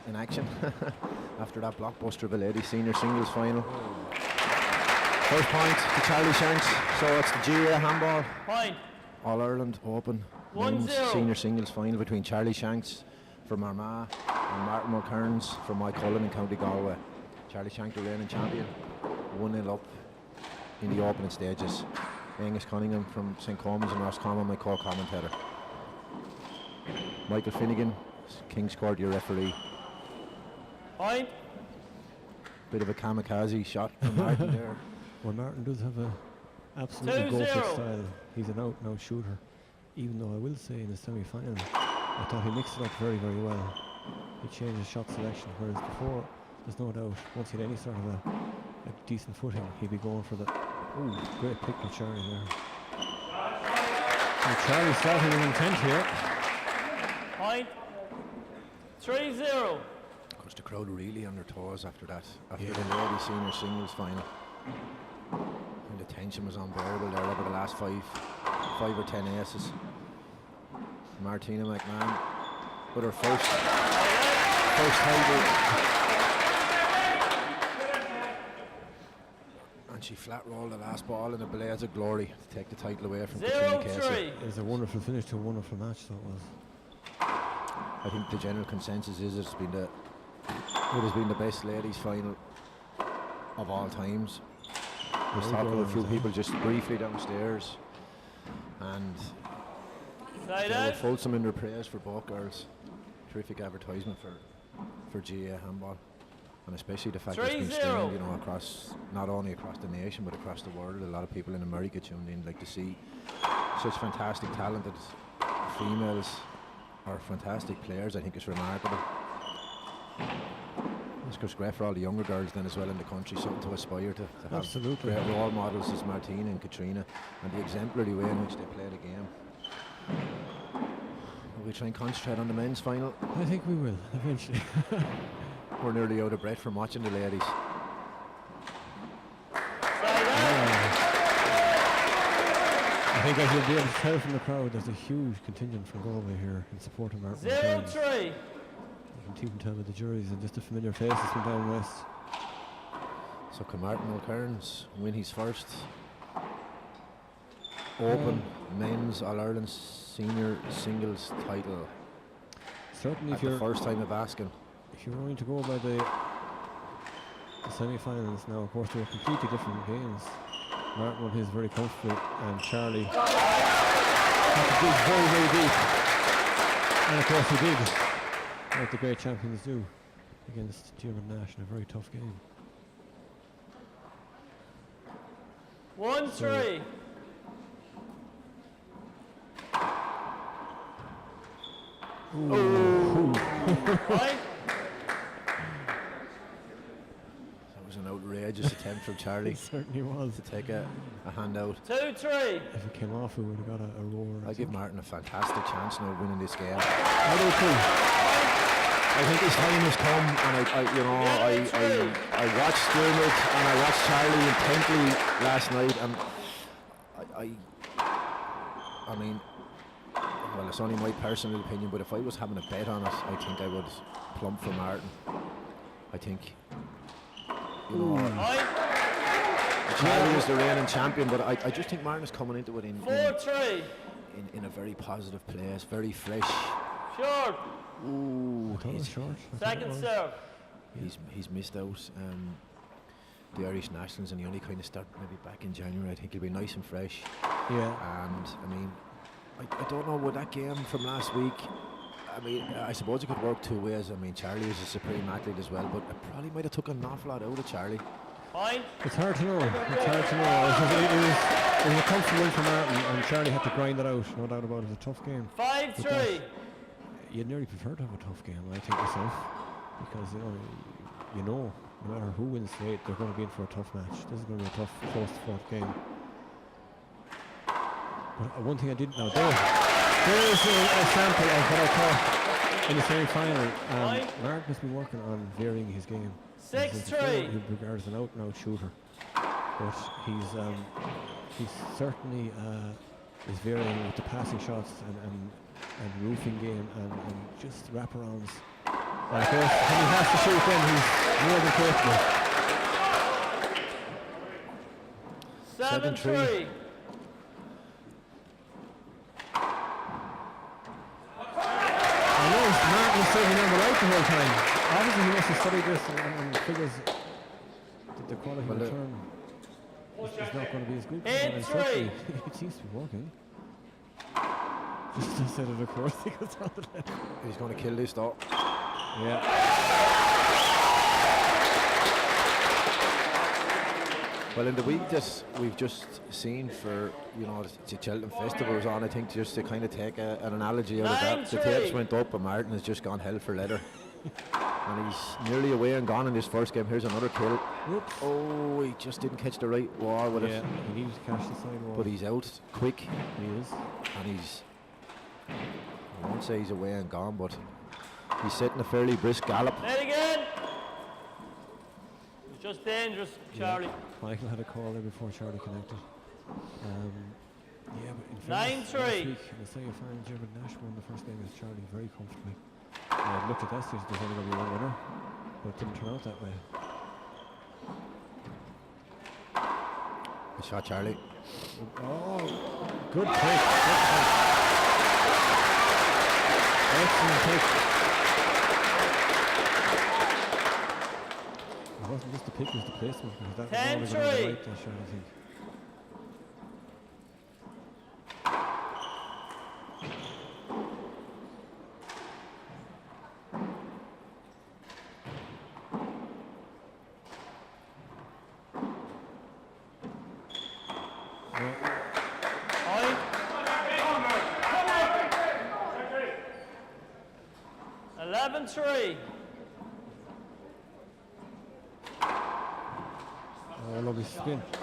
in action after that blockbuster of a ladies senior singles final. First point to Chalry Shanks, so it's the GA handball. Point. All Ireland Open men's senior singles final between Chalry Shanks from Armagh and Martin Mulkerrins from Mulkerrins in County Galway. Chalry Shanks, the reigning champion, 1-0 up in the opening stages. Angus Cunningham from St. Combs and Roscommon, my co-commentator. Michael Finnegan, King's Court, your referee. Point. Bit of a kamikaze shot from Martin there. Well, Martin does have a absolutely go-for style. He's an out-and-out shooter. Even though I will say in the semi-final, I thought he mixed it up very, very well. He changed his shot selection, whereas before, there's no doubt, once he had any sort of a decent footing, he'd be going for the... Ooh, great pick of Chalry there. And Chalry starting with intent here. Point. 3-0. Of course, the crowd really on their toes after that, after the ladies senior singles final. And the tension was unbearable there over the last 5 or 10 aces. Martina McMahon with her first title. And she flat rolled the last ball in a blaze of glory to take the title away from Katrina Casey. It was a wonderful finish to a wonderful match, so it was. I think the general consensus is it has been the best ladies final of all times. I was talking to a few people just briefly downstairs, and they were fulsome in their praise for both girls. Terrific advertisement for GA handball, and especially the fact that it's been streamed, you know, across, not only across the nation but across the world. A lot of people in America tuned in, like to see such fantastic talented females or fantastic players. I think it's remarkable. It's just great for all the younger girls then as well in the country, something to aspire to have. Absolutely. Great role models as Martina and Katrina, and the exemplary way in which they play the game. Will we try and concentrate on the men's final? I think we will, eventually. We're nearly out of breath from watching the ladies. I think as you'll be able to tell from the crowd, there's a huge contingent from Galway here in support of Martin. 0-3. You can even tell with the juries and just the familiar faces from down west. So can Martin Mulkerrins win his first Open men's All-Ireland senior singles title? Certainly, at the first time of asking. If you're going to go by the semi-finals now, of course, they were completely different games. Martin won his very comfortable, and Chalry had to dig very, very deep. And of course he did, like the great champions do, against Diarmuid Nash in a very tough game. 1-3. Ooh. That was an outrageous attempt from Chalry. It certainly was. To take a handout. 2-3. If it came off, we would have got a roar. I give Martin a fantastic chance now of winning this game. I do too. I think his time has come, and I watched Diarmuid and I watched Chalry intently last night, and I mean, well, it's only my personal opinion, but if I was having a bet on it, I think I would plump for Martin. I think, you know, Chalry is the reigning champion, but I just think Martin is coming into it in a very positive place, very fresh. Short. Ooh, he's short. Second serve. He's missed out the Irish Nationals, and he only kind of start maybe back in January. I think he'll be nice and fresh. Yeah. And I mean, I don't know, with that game from last week, I mean, I suppose it could work two ways. I mean, Chalry is a supreme athlete as well, but it probably might have took an awful lot out of Chalry. Point. It's hard to know. It's hard to know. It was a comfortable win for Martin, and Chalry had to grind it out. No doubt about it. It was a tough game. 5-3. You'd nearly prefer to have a tough game, I think, myself, because you know, no matter who wins tonight, they're going to be in for a tough match. This is going to be a tough, close-fought game. But one thing I didn't know, there's a sample of what I thought in the semi-final. Martin has been working on varying his game. 6-3. He regards an out-and-out shooter, but he's certainly is varying with the passing shots and roofing game and just wraparounds. And of course, when he has to shoot then, he's more than capable. 7-3. I know Martin was saving on the right the whole time. Obviously he must have studied this and figures that the quality Well, return is not going to be as good. 8-3. It seems to be working. Just instead of the course, he goes on the left. He's going to kill this though. Yeah. Well, in the week that we've just seen for, you know, the Cheltenham Festival was on, I think just to kind of take an analogy out of that, the 9-3. tapes went up and Martin has just gone hell for leather. And he's nearly away and gone in this first game. Here's another kill. Whoops. Oh, he just didn't catch the right wall with Yeah, it. he needed to catch the side wall. But he's out quick. He is. And he's, I won't say he's away and gone, but he's setting a fairly brisk gallop. Play it again. It's just dangerous, Charlie. Michael had a call there before Charlie connected. Yeah, but in fairness, 9-3. last week in the semi-final, German Nash won the first game against Charlie very comfortably. I looked at that stage, there's only going to be one winner, but it didn't turn out that way. Good shot, Charlie. Oh, good pick. Excellent pick. It wasn't just the pick, it was the placement. Because that was all 10-3. right, that shot, I think. Point. 11-3. Oh, lovely spin. He's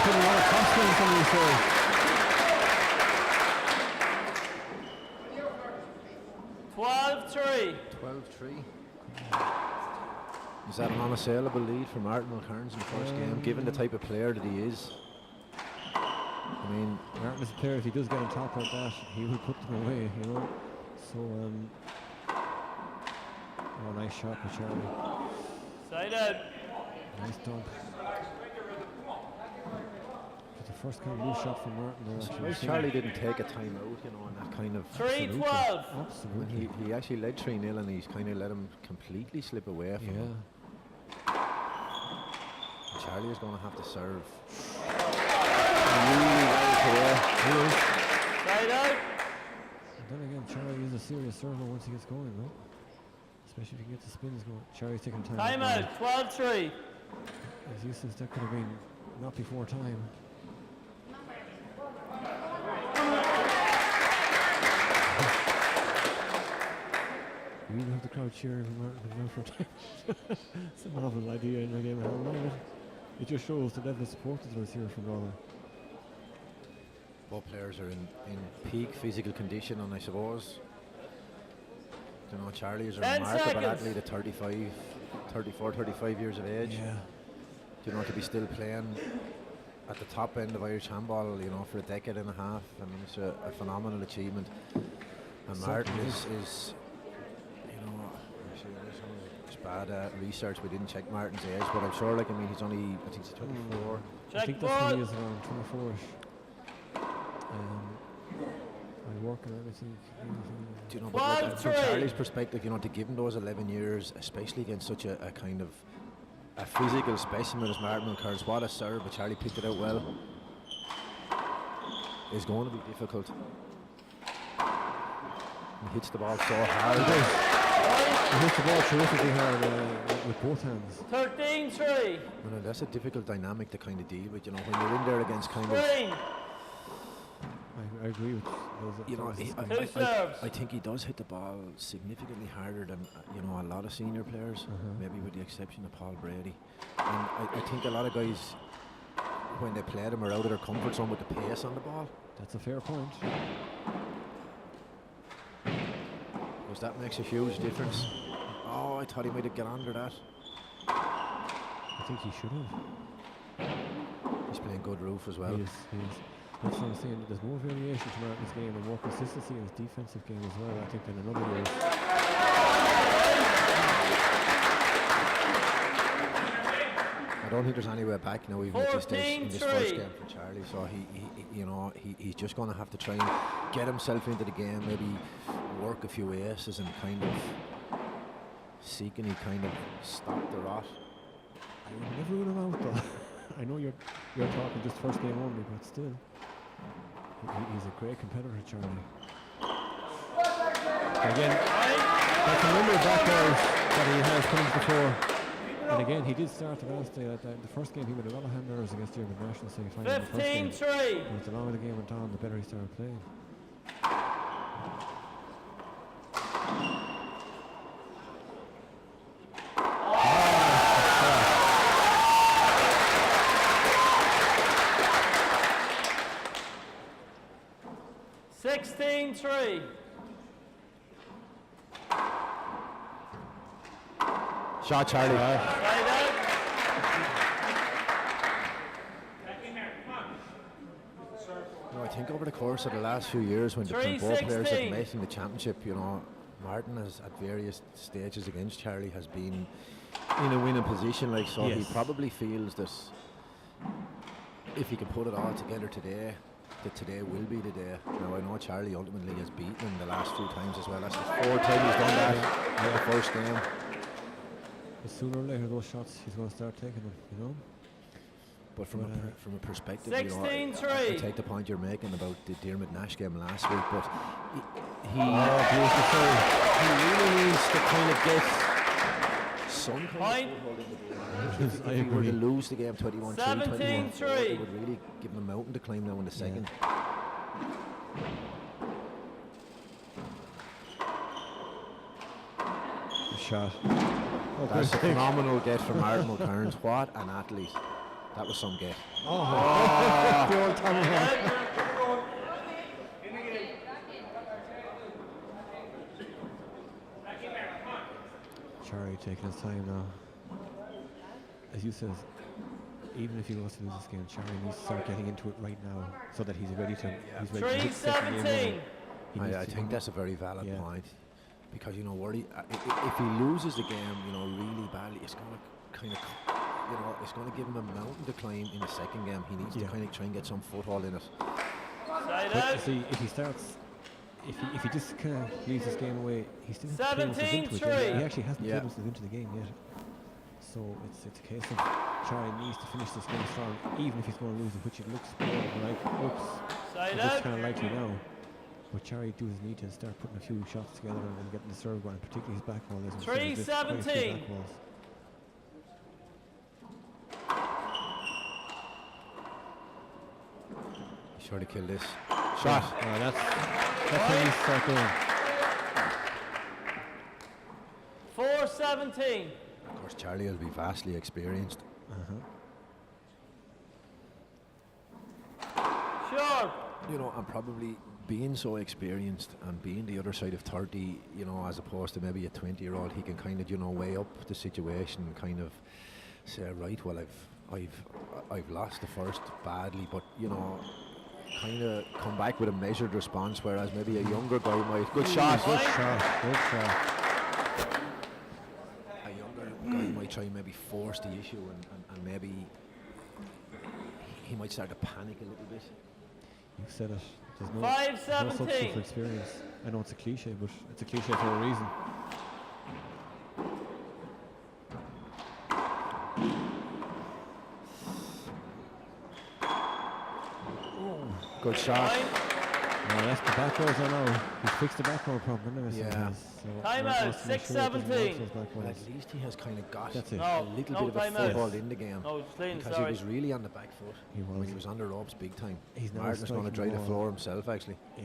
putting a lot of cost in some of these goals. $12-3. 12-3. Is that an unassailable lead for Martin Mulkerrins in the first game, given the type of player that he is? I mean, Martin is a player, if he does get on top like that, he will put them away, you know. So, oh, nice shot by Charlie. Side out. Nice dump. It's the first kind of loose shot from Martin there, actually. surprised Charlie didn't take a time out, you know, and that kind of... 3-12. When Absolutely. he actually led 3-0 and he's kind of let him completely slip away from him. And Charlie is going to have to serve really well today. He is. Side out. And then again, Charlie is a serious server once he gets going, though. Especially if he gets the spins going. Charlie's taking time. Time out. 12-3. As useless, that could have been not before time. You even have the crowd cheering for Martin for time. It's a novel idea in the game. It just shows the level of support that was here from Galway. Both players are in peak physical condition, and I suppose, you know, Charlie is a 10 remarkable seconds. athlete at 34, 35 years of age. Yeah. You know, to be still playing at the top end of Irish handball, you know, for a decade and a half. I mean, it's a phenomenal achievement. And Martin is, you know, actually, it's bad research. We didn't check Martin's age, but I'm sure, like, I mean, he's only, I think he's 24. I think that's when he is around 24ish. I work and everything. Do you know, but like, from Charlie's perspective, you know, to give him those 11 years, especially against such a kind of a physical specimen as Martin Mulkerrins, what a serve, but Charlie picked it out well, is going to be difficult. He hits the ball so hard. He hits the ball terrifically hard with both hands. 13-3. You know, that's a difficult dynamic to kind of deal with, you know, when you're in there against kind of... Green. I agree with those. You know, I think he does hit the ball significantly harder than, you know, a lot of senior players, maybe with the exception of Paul Brady. And I think a lot of guys, when they play them, are out of their comfort zone with the pace on the ball. That's a fair point. Because that makes a huge difference. Oh, I thought he might have got under that. I think he should have. He's playing good roof as well. He is. That's what I'm saying. There's more variation to Martin's game and more consistency in his defensive game as well, I think, than another year. don't think there's any way back now, even at this stage in this first 14-3. game for Charlie. So he's just going to have to try and get himself into the game, maybe work a few aces and kind of seek any kind of stop the rot. I would never rule him out though. I know you're talking just first game only, but still, he's a great competitor, Charlie. Again, that's a number of backdoors that he has come before. And again, he did start the last day. The first game, he made a lot of hand errors against the German national semi-final. 15-3. But the longer the game went on, the better he started playing. Three. Shot, Charlie. Side out. I think over the course of the last few years, when the both players have met in the championship, Martin has at various stages against Charlie has been in a winning position. Like so, he probably feels that if he can put it all together today, that today will be the day. Now I know Charlie ultimately has beaten him the last few times as well. That's the fourth time he's done that in the first game. But sooner or later, those shots he's going to start taking them, But from a perspective, 16-3. I take the point you're making about the Dermot Nash game last week, but he really needs to kind of get some kind of foothold in the game. If he were to lose the game 21-3, 21-4, it would really give him a mountain to climb now in the second. Shot. That's a phenomenal get from Martin Mulkerrins. What an athlete. That was some get. The old tomahawk. Chalry taking his time now. As you said, even if he was to lose this game, Chalry needs to start getting into it right now so that he's ready to. He's ready to hit the second game. I think that's a very valid point, because if he loses the game, really badly, it's going to kind of, it's going to give him a mountain to climb in the second game. He needs to kind of try and get some foothold in it. But see, if he starts, if he just kind of leaves this game away, he still has to play himself into it. He actually hasn't played himself into the game yet. So it's a case of Chalry needs to finish this game strong, even if he's going to lose it, which it looks like it's kind of likely now. But Chalry does need to start putting a few shots together and getting the serve going, particularly his back ball. 3-17. Sure to kill this. Shot. That's how you start going. 4-17. Of course, Charlie will be vastly experienced. Sure. And probably being so experienced and being the other side of 30, as opposed to maybe a 20-year-old, he can kind of, weigh up the situation and kind of say, right, well, I've lost the first badly, but kind of come back with a measured response, whereas maybe a younger guy might. Good shot. Good shot. A younger guy might try and maybe force the issue, and maybe he might start to panic a little bit. You said it. There's no 5-17. substitute for experience. I know it's a cliche, but it's a cliche for a reason. Good shot. That's the back rows I know. He's fixed the back row problem, isn't it? Yeah. Timeout, 6-17. But at least he has kind of got That's it. a little bit of a foothold in the game. Because he was really on the back foot. When he was on the ropes big time. Martin's going to dry the floor himself, actually. Yeah.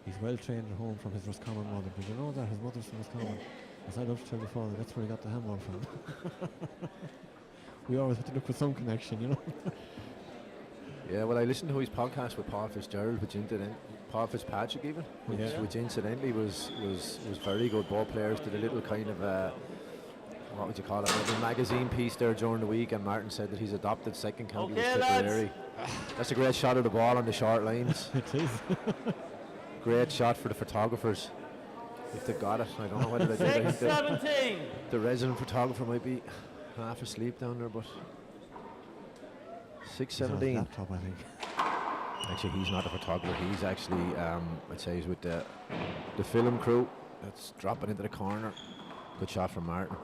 He's well trained at home from his Roscommon mother. Did you know that? His mother's from Roscommon. As I love to tell your father, that's where he got the handball from. We always have to look for some connection, Yeah, well, I listened to his podcast with Paul Fitzgerald, Paul Fitzpatrick even, which incidentally was very good. Both players did a little kind of what would you call it, a magazine piece there during the week, and Martin said that he's adopted second county with Tipperary. That's a great shot of the ball on the short lines. It is. Great shot for the photographers. if they got it. I don't know whether they did. I think 6-17. the resident photographer might be half asleep down there, but He's on his 6-17. laptop, I think. Actually, he's not a photographer. He's actually, I'd say, he's with the film crew. That's dropping into the corner. Good shot from Martin.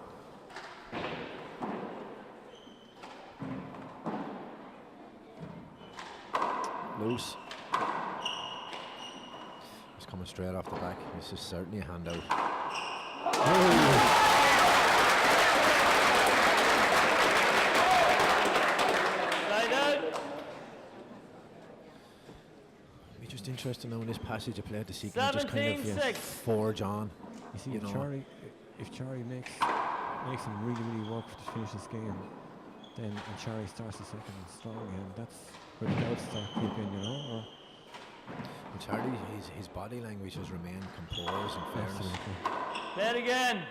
Loose. It's coming straight off the back. This is certainly a handout. Side out. Be just interesting now in this passage of play to see can just kind of 17-6. forge on. You see, You if know. Chalry makes him really work to finish this game, then and Chalry starts the second strong again, that's where the doubts start creeping, you know? Or And Charlie, his body language has remained composed and fairness. absolutely. Play it again.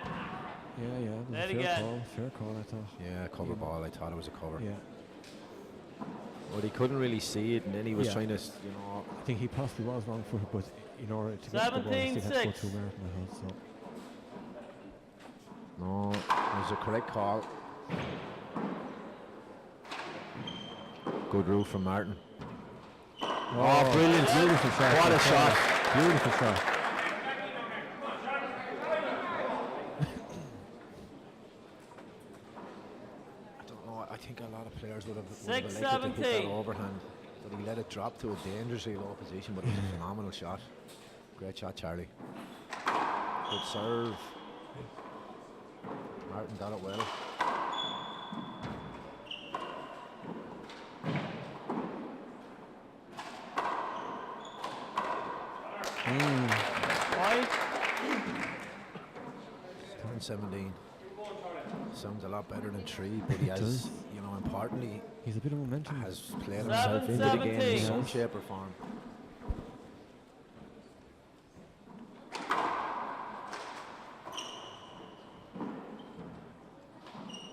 Yeah, it was There a you fair call, I thought. Yeah, cover ball. I thought it was a cover. Yeah, But he couldn't really see it, and then he was Yeah. trying to, you know. I think he possibly was wrong footed, but in order to get the ball, he still had to go 17-6. through Martin, I thought, so. No, it was a correct call. Good rule from Martin. Oh, brilliant. Beautiful shot. What a shot. Beautiful shot. I don't know. I think a lot of players would have elected to 6-17. hit that overhand. But he let it drop to a dangerously low position, but it was a phenomenal shot. Great shot, Charlie. Good serve. Martin got it well. Point. 17. Sounds a lot better than 3, but he It has, does. you know, importantly, He's a bit of momentum. has played himself into the game in 17. some shape or form.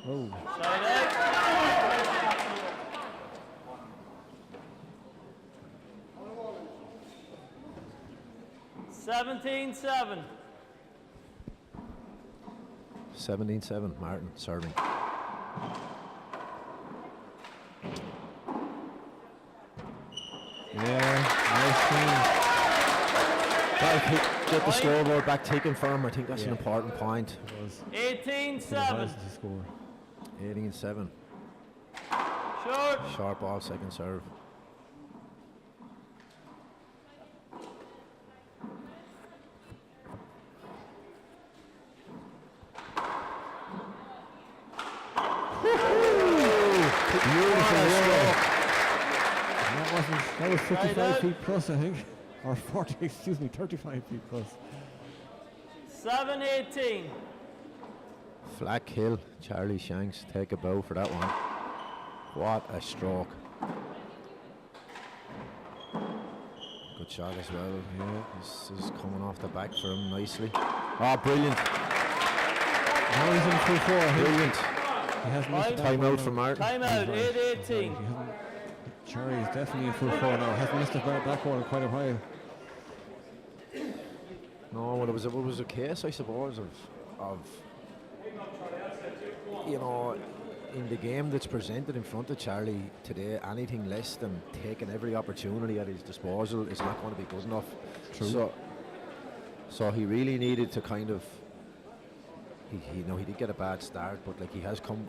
Oh, Side out. 17-7. 17-7, Martin serving. Get the scoreboard back taken for him. I think that's an Yeah. important point. it was. 18-7. To score. 18-7. Short. Sharp ball, second serve. That was 55 out. feet plus, I think. Or 40, excuse me, 35 feet plus. 7-18. Flat kill. Charlie Shanks take a bow for that one. What a stroke. Good shot as well. Yeah. This is coming off the back for him nicely. Oh, brilliant. Now he's in full 4. I think. Brilliant. He hasn't missed that Timeout ball for now. Martin. Timeout. He 8-18. hasn't. Chalry is definitely in full 4 now. Hasn't missed a back ball in quite a while. No, well, it was a case, I suppose, of you know, in the game that's presented in front of Charlie today, anything less than taking every opportunity at his disposal is not going to be good enough. True. So he really needed to kind of. He did get a bad start, but like he has come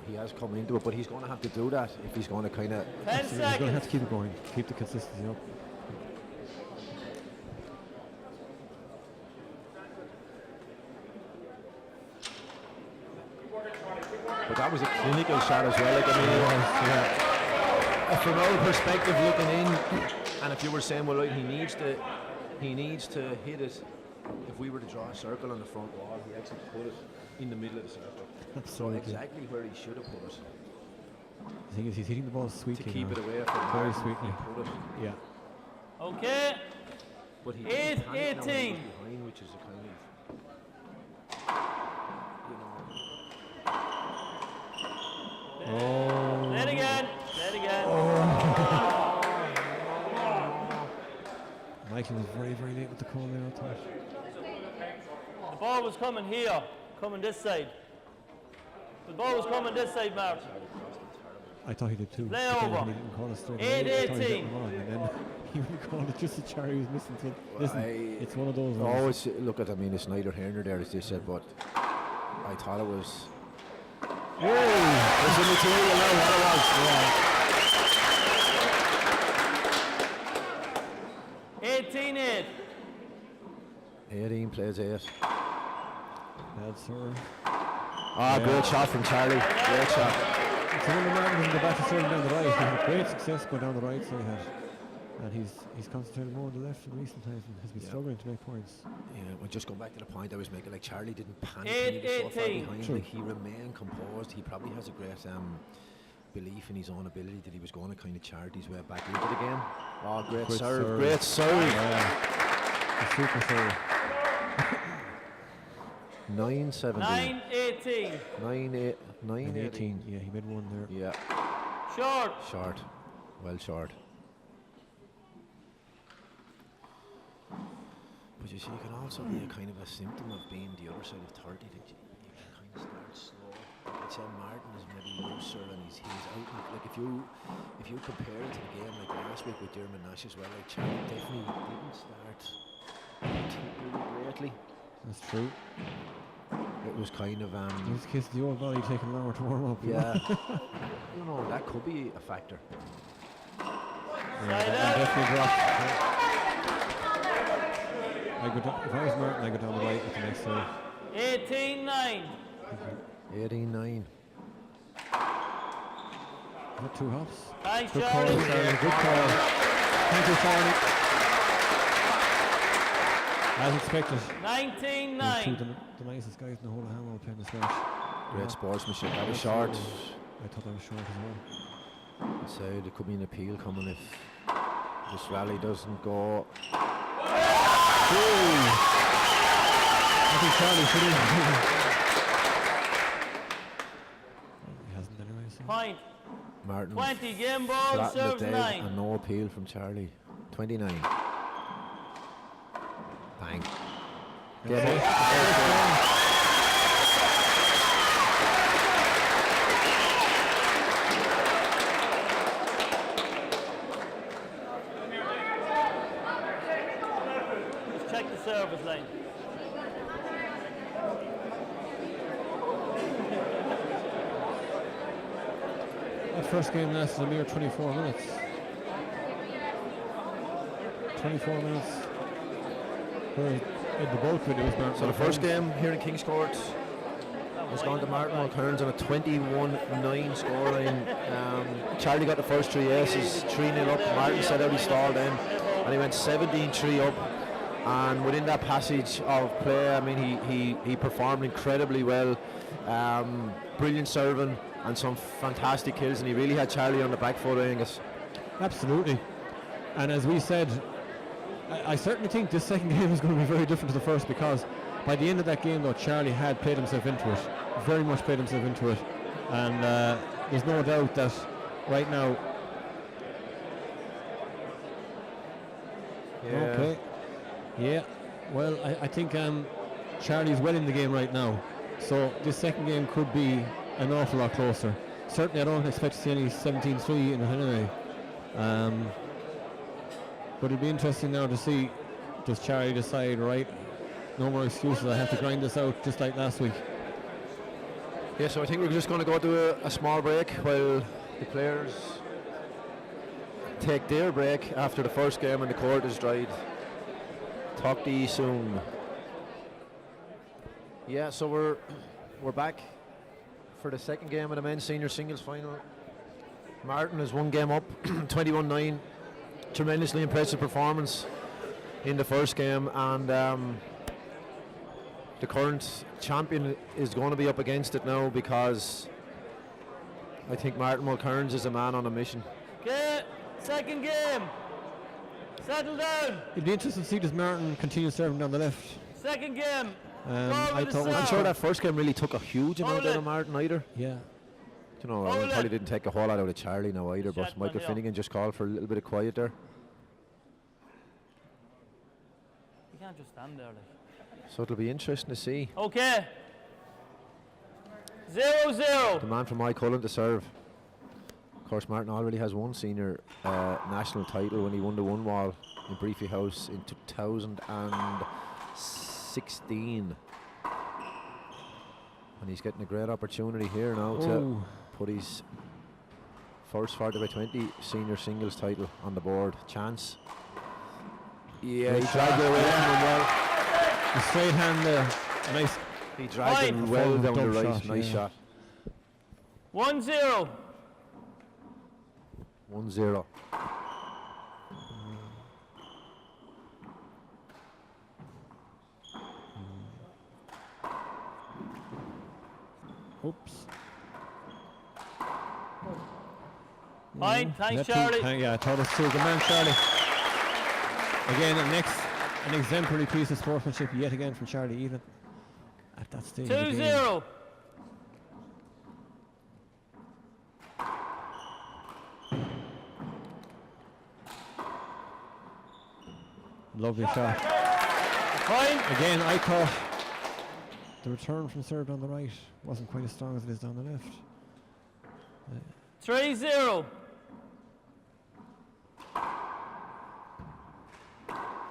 into it. But he's going to have to do that if he's going to kind of. 10 He's going to have seconds. to keep it going, keep the consistency up. But that was a clinical shot as well. Like, I mean, from our perspective, looking in, and if you were saying, well, right, he needs to hit it. If we were to draw a circle on the front wall, he actually put it in the middle of the circle. Absolutely. So exactly where he should have put it The thing is, he's hitting the ball to sweetly keep now. it away from Very Martin, sweetly. he put it. Yeah. Okay. But he 8-18. didn't panic now when he was behind, which is a kind of, you know. Oh. Play it again. Play it again. Michael was very late with the call there, I thought. ball was coming here, coming this side. The ball was coming this side, Mark. I thought he did too. Play but then over. He didn't call it straight 8-18. away. I thought he hit him wrong, and then he would call it just as Chalry was missing. So listen, it's one of those ones. Always look at. I mean, it's neither here nor there, as they said, but I thought it was. Whoa! It's a material now. What it was. 18-8. 18 plays 8. Bad serve. Great shot from Chalry. Great shot. It's one of the Martin in the back to serve down the right. He had great success going down the right side, and he's concentrated more on the left in recent times and has been struggling to make points. Yeah, we'll just go back to the point I was making. Like Chalry didn't panic when he was so far behind. True. Like he remained composed. He probably has a great belief in his own ability that he was going to kind of chart his way back into the game. Oh, great serve. Great serve. Yeah. A super serve. 9-17. 9-18. 9-18. Yeah, he made one there. Yeah. Short. Short. Well short. But you see, it can also be a kind of a symptom of being the other side of 30 that you can kind of start slow. Like I'd say Martin is maybe looser and he's out. Like if you compare it to the game like last week with Dermot Nash as well, like Chalry definitely didn't start particularly greatly. That's true. It was kind of In this case, the old body taking longer to warm up. yeah. You know, that could be a factor. Definitely dropped. If I was Martin, I go down the right with the next serve. 18-9. 18-9. Not two hops. Thanks, Good call, Charlie. Charlie. Good call. Thank you, Charlie. As expected. 19-9. The nicest guys in the whole of Armagh playing this match. Great sportsmanship. That was short. I thought that was short as well. So there could be an appeal coming if this rally doesn't go. I think Charlie should have. He hasn't anyway. So. Point. Martin 20 game ball, flattened it serves dead 9. and no appeal from Chalry. 29. Bang. Get it. Just check the service line. That first game lasted a mere 24 minutes. 24 minutes. Where the bulk of it was Martin. So the first game here in King's Court was gone to Martin Mulkerrins on a 21-9 scoreline. Chalry got the first 3 aces, 3-0 up. Martin said out he stalled in, and he went 17-3 up. And within that passage of play, I mean, he performed incredibly well. Brilliant serving and some fantastic kills, and he really had Chalry on the back foot, Angus. Absolutely. And as we said, I certainly think this second game is going to be very different to the first, because by the end of that game, though, Chalry had played himself into it, very much played himself into it, and there's no doubt that right now. Okay. Yeah. Well, I think Charlie's well in the game right now, so this second game could be an awful lot closer. Certainly, I don't expect to see any 17-3 in it anyway. But it'd be interesting now to see, does Chalry decide, right, no more excuses, I have to grind this out just like last week. Yeah, so I think we're just going to go to a small break while the players take their break after the first game and the court is dried. Talk to you soon. Yeah, so we're back for the second game of the men's senior singles final. Martin is 1 game up, 21-9. Tremendously impressive performance in the first game, and the current champion is going to be up against it now, because I think Martin Mulkerrins is a man on a mission. Okay, second game. Settle down. It'd be interesting to see does Martin continue serving down the left. Second game. I thought I'm sure that first game really took a huge amount out of Martin either. Yeah. You know, I probably didn't take a whole lot out of Chalry now either, but Michael Finnegan just called for a little bit of quiet there. You can't just stand there, like. So it'll be interesting to see. Okay. 0-0. The man from my Cullen to serve. Of course, Martin already has one senior national title when he won the one wall in Briefy House in 2016. And he's getting a great opportunity here now to put his first 40x20 senior singles title on the board. Chance. Yeah, he dragged it away from him well. The straight hand there. Nice. He dragged him well down the right. Shot, nice shot. 1-0. 1-0. Oops. Fine, thanks, Charlie. Yeah, I thought it was too. Good man, Charlie. Again, an exemplary piece of sportsmanship yet again from Charlie, even at that stage. 2-0. Lovely shot. Fine. Again, I thought the return from serve on the right wasn't quite as strong as it is down the left. 3-0.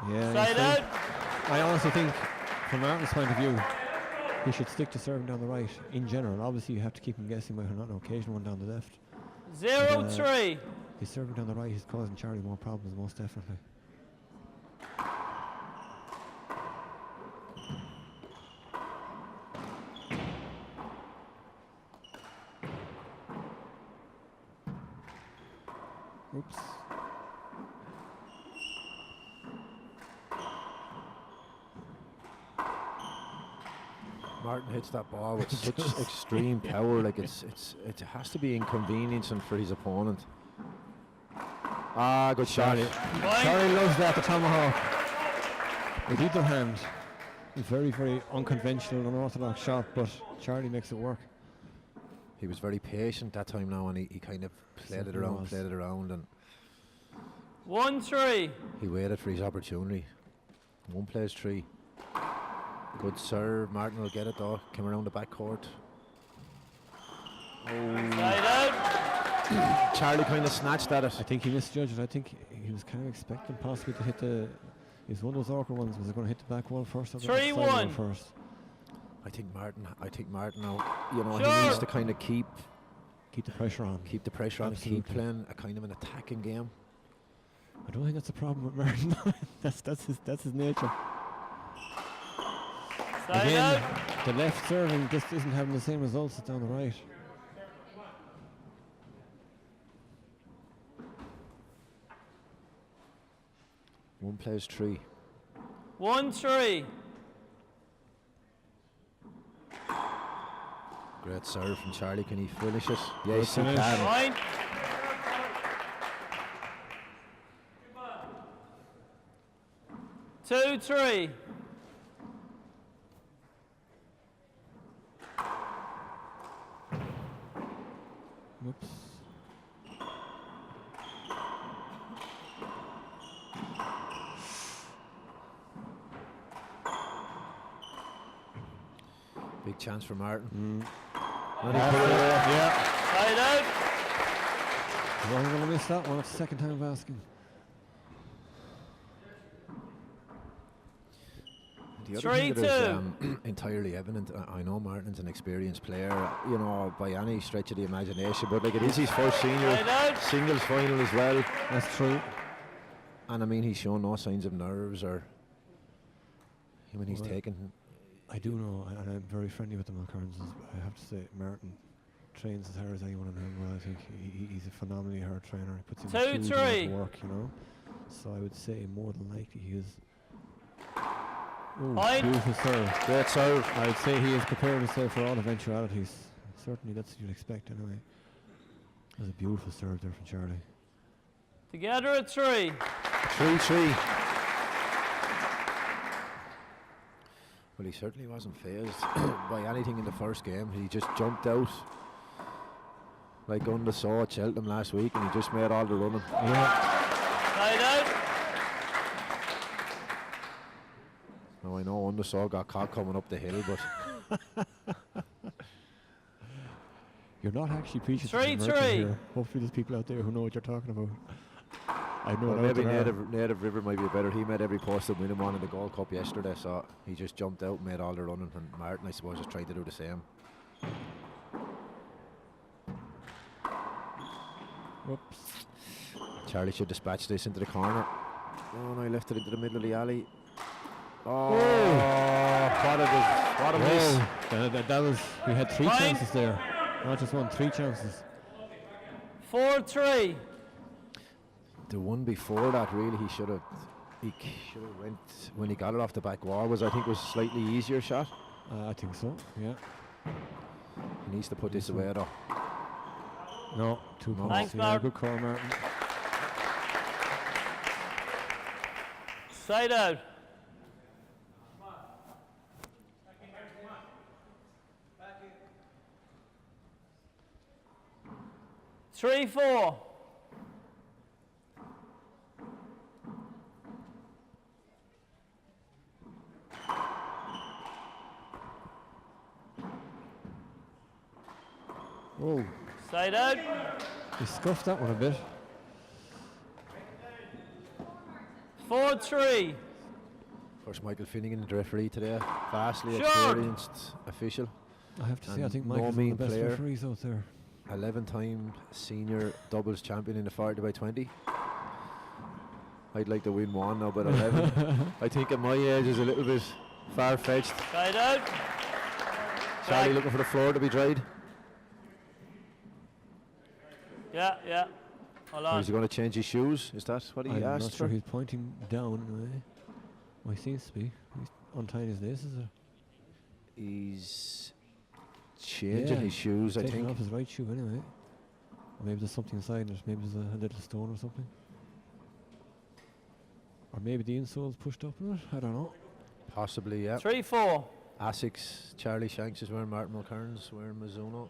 Yeah. Side out. I honestly think, from Martin's point of view, he should stick to serving down the right in general. Obviously, you have to keep him guessing by not an occasional one down the left. 0-3. He's serving down the right. He's causing Charlie more problems, most definitely. Oops. Martin hits that ball with such extreme power, like it has to be inconveniencing for his opponent. Ah, good shot. Charlie loves that, the tomahawk. With either hand. A very, very unconventional, unorthodox shot, but Charlie makes it work. He was very patient that time now, and he kind of played it around, and 1-3. he waited for his opportunity. 1 plays 3. Good serve. Martin will get it though. Came around the backcourt. Side out. Charlie kind of snatched at it. I think he misjudged it. I think he was kind of expecting possibly to hit the. He's one of those awkward ones. Was he going to hit the back wall first or the side wall first? I think Martin now, you know, Sure. he needs to kind of keep the pressure on. Keep the pressure on. Absolutely. Keep playing a kind of an attacking game. I don't think that's a problem with Martin. that's his nature. Side Again, out. the left serving just isn't having the same results as down the right. One plays 3. 1-3. Great serve from Charlie. Can he finish it? Yes, he finish. can. Fine. Two, 3. Whoops. Big chance for Martin. Yeah. Side out. Well, I'm going to miss that one. It's the second time of asking. The other thing that is 3-2. entirely evident, I know Martin's an experienced player, you know, by any stretch of the imagination, but like it is his first senior Side out. singles final as well. That's true. And I mean, he's shown no signs of nerves or. I mean, he's Well, taken. I do know, and I'm very friendly with the Mulkerrins. I have to say, Martin trains as hard as anyone in Armagh. I think he's a phenomenally hard trainer. He puts in a huge amount of work, you know. So I would say more than likely he is. Ooh, beautiful serve. Great serve. I would say he is prepared to serve for all eventualities. Certainly, that's what you'd expect anyway. That's a beautiful serve there from Charlie. Together at 3. 3-3. Well, he certainly wasn't fazed by anything in the first game. He just jumped out like Gunda saw at Cheltenham last week, and he just made all the running. Yeah. Side out. No, Now I know Undersaw got caught coming up the hill, but You're not actually preaching to 3-3. the American here. Hopefully there's people out there who know what you're talking about. I know well, that maybe there are. Native River might be better. He made every post to win him one in the Gold Cup yesterday, so he just jumped out and made all the running, and Martin, I suppose, is trying to do the same. Whoops. Charlie should dispatch this into the corner. Oh no, he left it into the middle of the alley. Oh, what a miss. That was, we had 3 Fine. chances there. Not just one, 3 chances. 4-3. The one before that, really, he should have went when he got it off the back wall. Was, I think, was slightly easier shot. I think so, yeah. He needs to put this away though. No, 2 points. Thanks, Yeah, Martin. good call, Martin. Side out. Three, 4. Whoa, Side out. he scuffed that one a bit. 4-3. Of course, Michael Finnegan, the referee today, vastly Sure. experienced official. I have to say, I And think no Michael's one mean of the best player. referees out there. 11-time senior doubles champion in the 40 by 20. I'd like to win one now, but 11. I think at my age is a little bit far-fetched. Side out. Charlie Back. looking for the floor to be dried. Yeah, yeah. Hold Or on. is he going to change his shoes? Is that what he I'm asked not sure for? he's pointing down anyway. Well, he seems to be. He's untying his laces there. He's changing Yeah, his shoes, I Taking think. off his right shoe anyway. Or maybe there's something inside it. Maybe there's a little stone or something. Or maybe the insole's pushed up in it. I don't know. Possibly, yeah. 3-4. Asics, Charlie Shanks is wearing Martin Mulkerrins, wearing Mizuno.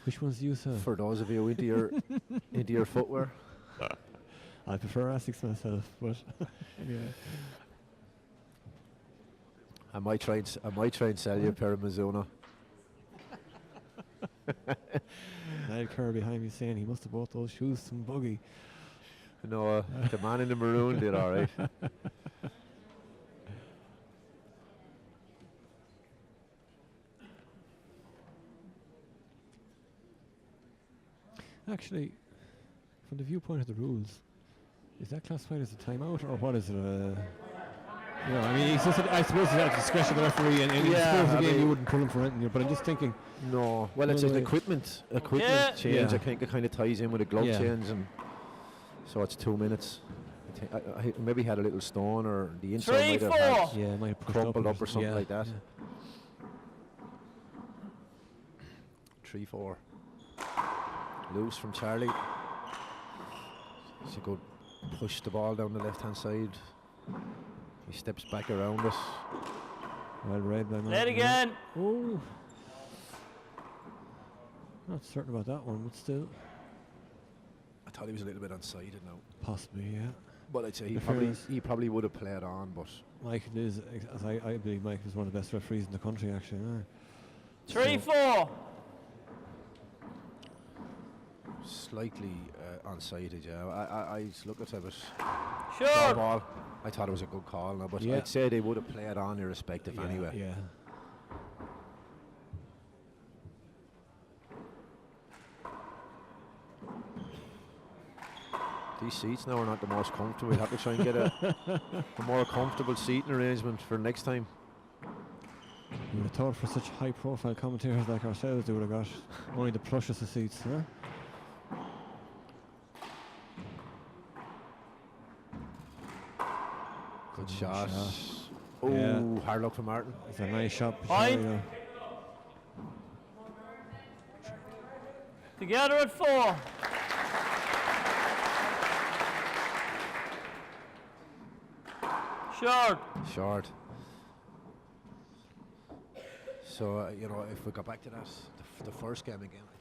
Which ones do you say? For those of you into your footwear. I prefer Asics myself, but yeah. I might try and sell you a pair of Mizuno. Niall Kerr behind me saying he must have bought those shoes from Buggy. No, the man in the maroon did all right. Actually, from the viewpoint of the rules, is that classified as a timeout or what is it? You know, I mean, it's just I suppose it's at the discretion of the referee, and in the Yeah, sport of the I game, mean- you wouldn't pull him for anything. But I'm just thinking, No, well, it's No, an no, equipment Yeah. change. Yeah. I think it kind of ties in with a glove Yeah. change, and so it's 2 minutes. I think I maybe had a little stone, or the inside might have 3-4. had yeah, it might have pushed crumpled a up or bit. something Yeah, like that. yeah. 3-4. Loose from Charlie. She could push the ball down the left-hand side. He steps back around it. Well read by Play it Martin. again. Oh, not certain about that one, but still, I thought he was a little bit unsighted now, possibly, yeah. but I'd say The fairness- he probably would have played on, but Michael is, as I believe, Michael is one of the best referees in the country, actually. 3-4. slightly unsighted. Yeah, I look at it, but Sure. ball. I thought it was a good call now, but Yeah. I'd say they would have played on irrespective anyway. Yeah. These seats now are not the most comfortable. We'll have to try and get a more comfortable seating arrangement for next time. You would have thought for such high-profile commentators like ourselves, they would have got only the plushest of seats, huh? Good shot. shot. Oh, Yeah. hard luck for Martin. It's a nice shot. Fine. Sure, Together at 4. Short. Short. So if we go back to that, the first game again, I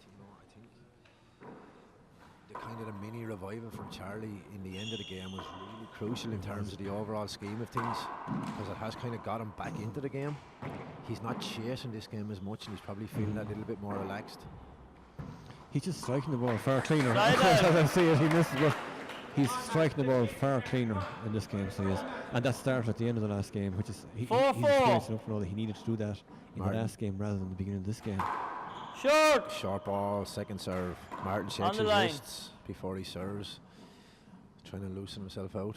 think kind of a mini revival from Chalry in the end of the game was really crucial in terms of the overall scheme of things, because it has kind of got him back into the game. He's not chasing this game as much, and he's probably feeling a little bit more relaxed. He's just striking the ball far cleaner. Right As I see it, he misses, but he's striking the ball far cleaner in this game, so he is. And that started at the end of the last game, which is he's 4-4. experienced enough to know that he needed to do that in Martin. the last game rather than the beginning of this game. Short. Short ball, second serve. Martin shakes On the his line. wrists before he serves, trying to loosen himself out.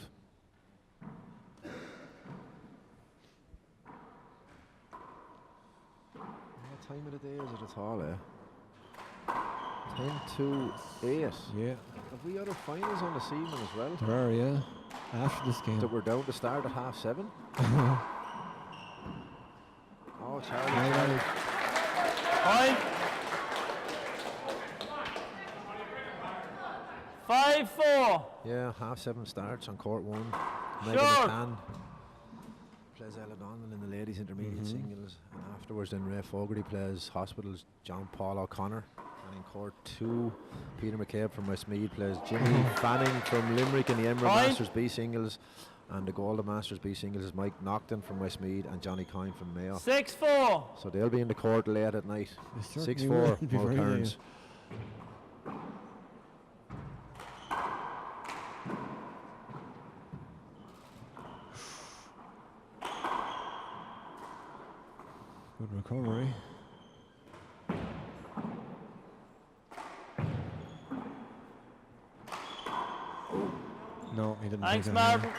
What time of the day is it at all, 10 to 8. Yeah, Have we other finals on this evening as well? there are, yeah. After this game. That we're down to start at 7:30? Oh, Charlie. Right. Point. 5-4. Yeah, 7:30 starts on court 1. Sure. Megan McCann plays Ella Donald in the ladies intermediate singles, and afterwards then Ray Fogarty plays Hospitals John Paul O'Connor, and in court 2 Peter McCabe from Westmeath plays Jimmy Fanning from Limerick in the Emerald Point. Masters B singles, and the Golden Masters B singles is Mike Nocton from Westmeath and Johnny Coyne from Mayo. 6-4. So they'll be in the court late at night. They certainly 6-4 will be very Mulkerrins. late. Good recovery. No, he didn't. Thanks, take that Martin.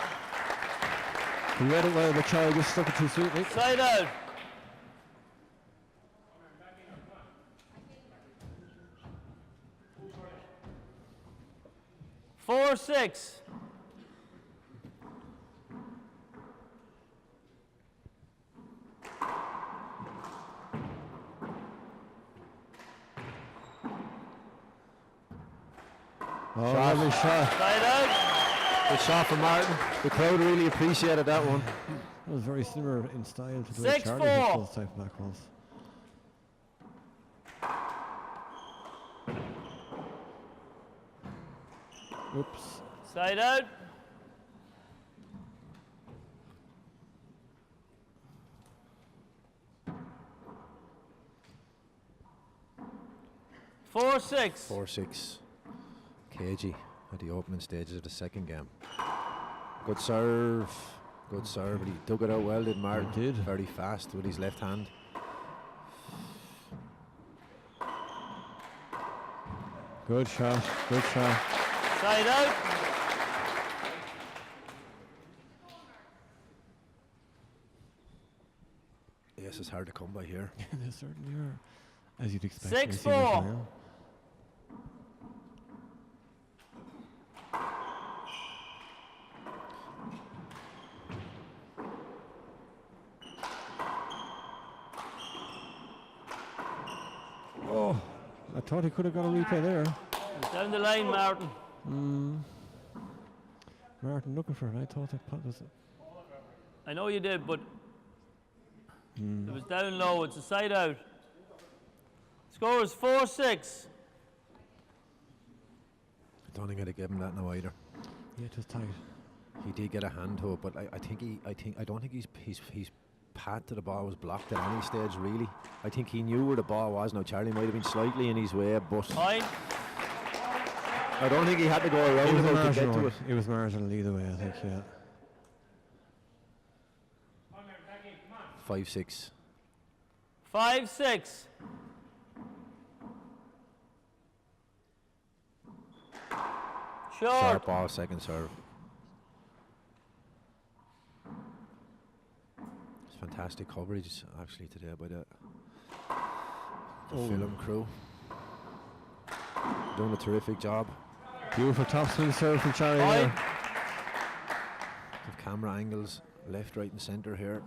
He read it well, but Charlie just stuck it too sweetly. Side out. Four, 6. Oh, lovely shot. Side out. Good shot from Martin. The crowd really appreciated that one. That was very similar in style to the way 6-4. Charlie hits those type of back rolls. Oops. Side out. Four, 6. 4-6. KG at the opening stages of the second game. Good serve. Good serve. But he took it out well, did Martin? He did. Very fast with his left hand. Good shot. Good shot. Side out. Yes, it's hard to come by here. They certainly are. As you'd expect. 6-4. Oh, I thought he could have got a replay there. Down the line, Martin. Martin looking for it. I thought that was it. I know you did, but it was down low. It's a side out. Score is 4-6. I don't think I'd have given that now either. Yeah, it was tight. He did get a hand to it, but I don't think his path to the ball was blocked at any stage really. I think he knew where the ball was. Now Charlie might have been slightly in his way, but Point. I don't think he had to go around It was about to get to marginal. it. It was marginal either way, I think, yeah. 5-6. 5-6. Short. Sharp ball, second serve. It's fantastic coverage actually today by the film crew. Doing a terrific job. Beautiful top swing serve from Chalry Point. there. Of camera angles, left, right and centre here.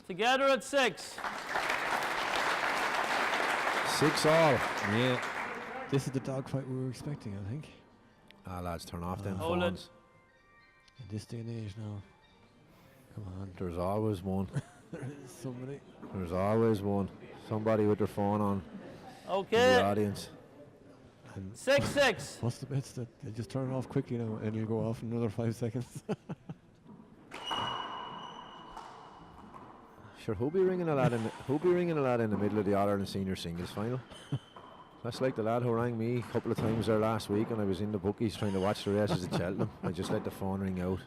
Together at 6. 6 all. Yeah. This is the dogfight we were expecting, I think. Ah, lads, turn off them Hold it. phones. In this day and age now. Come on. There's always one. There is somebody. There's always one. Somebody with their phone on in Okay. the audience. And 6-6. what's the best that they just turn it off quickly now and you'll go off in another 5 seconds. Sure, who'll be ringing a lad in the middle of the All-Ireland Senior Singles final? That's like the lad who rang me a couple of times there last week when I was in the bookies trying to watch the races at Cheltenham. I just let the phone ring out.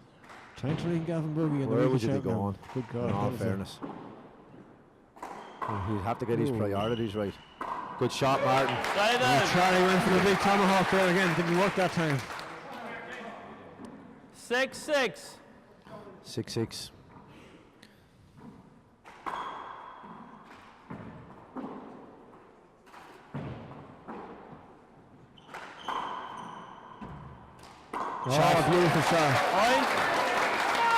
Trying to ring Gavin Boogie and where would you be going? Good God. In all fairness. He'd have to get his priorities right. Good shot, Martin. Charlie went for the big tomahawk there again. Didn't work that time. 6-6. 6-6. Oh, beautiful shot. Point.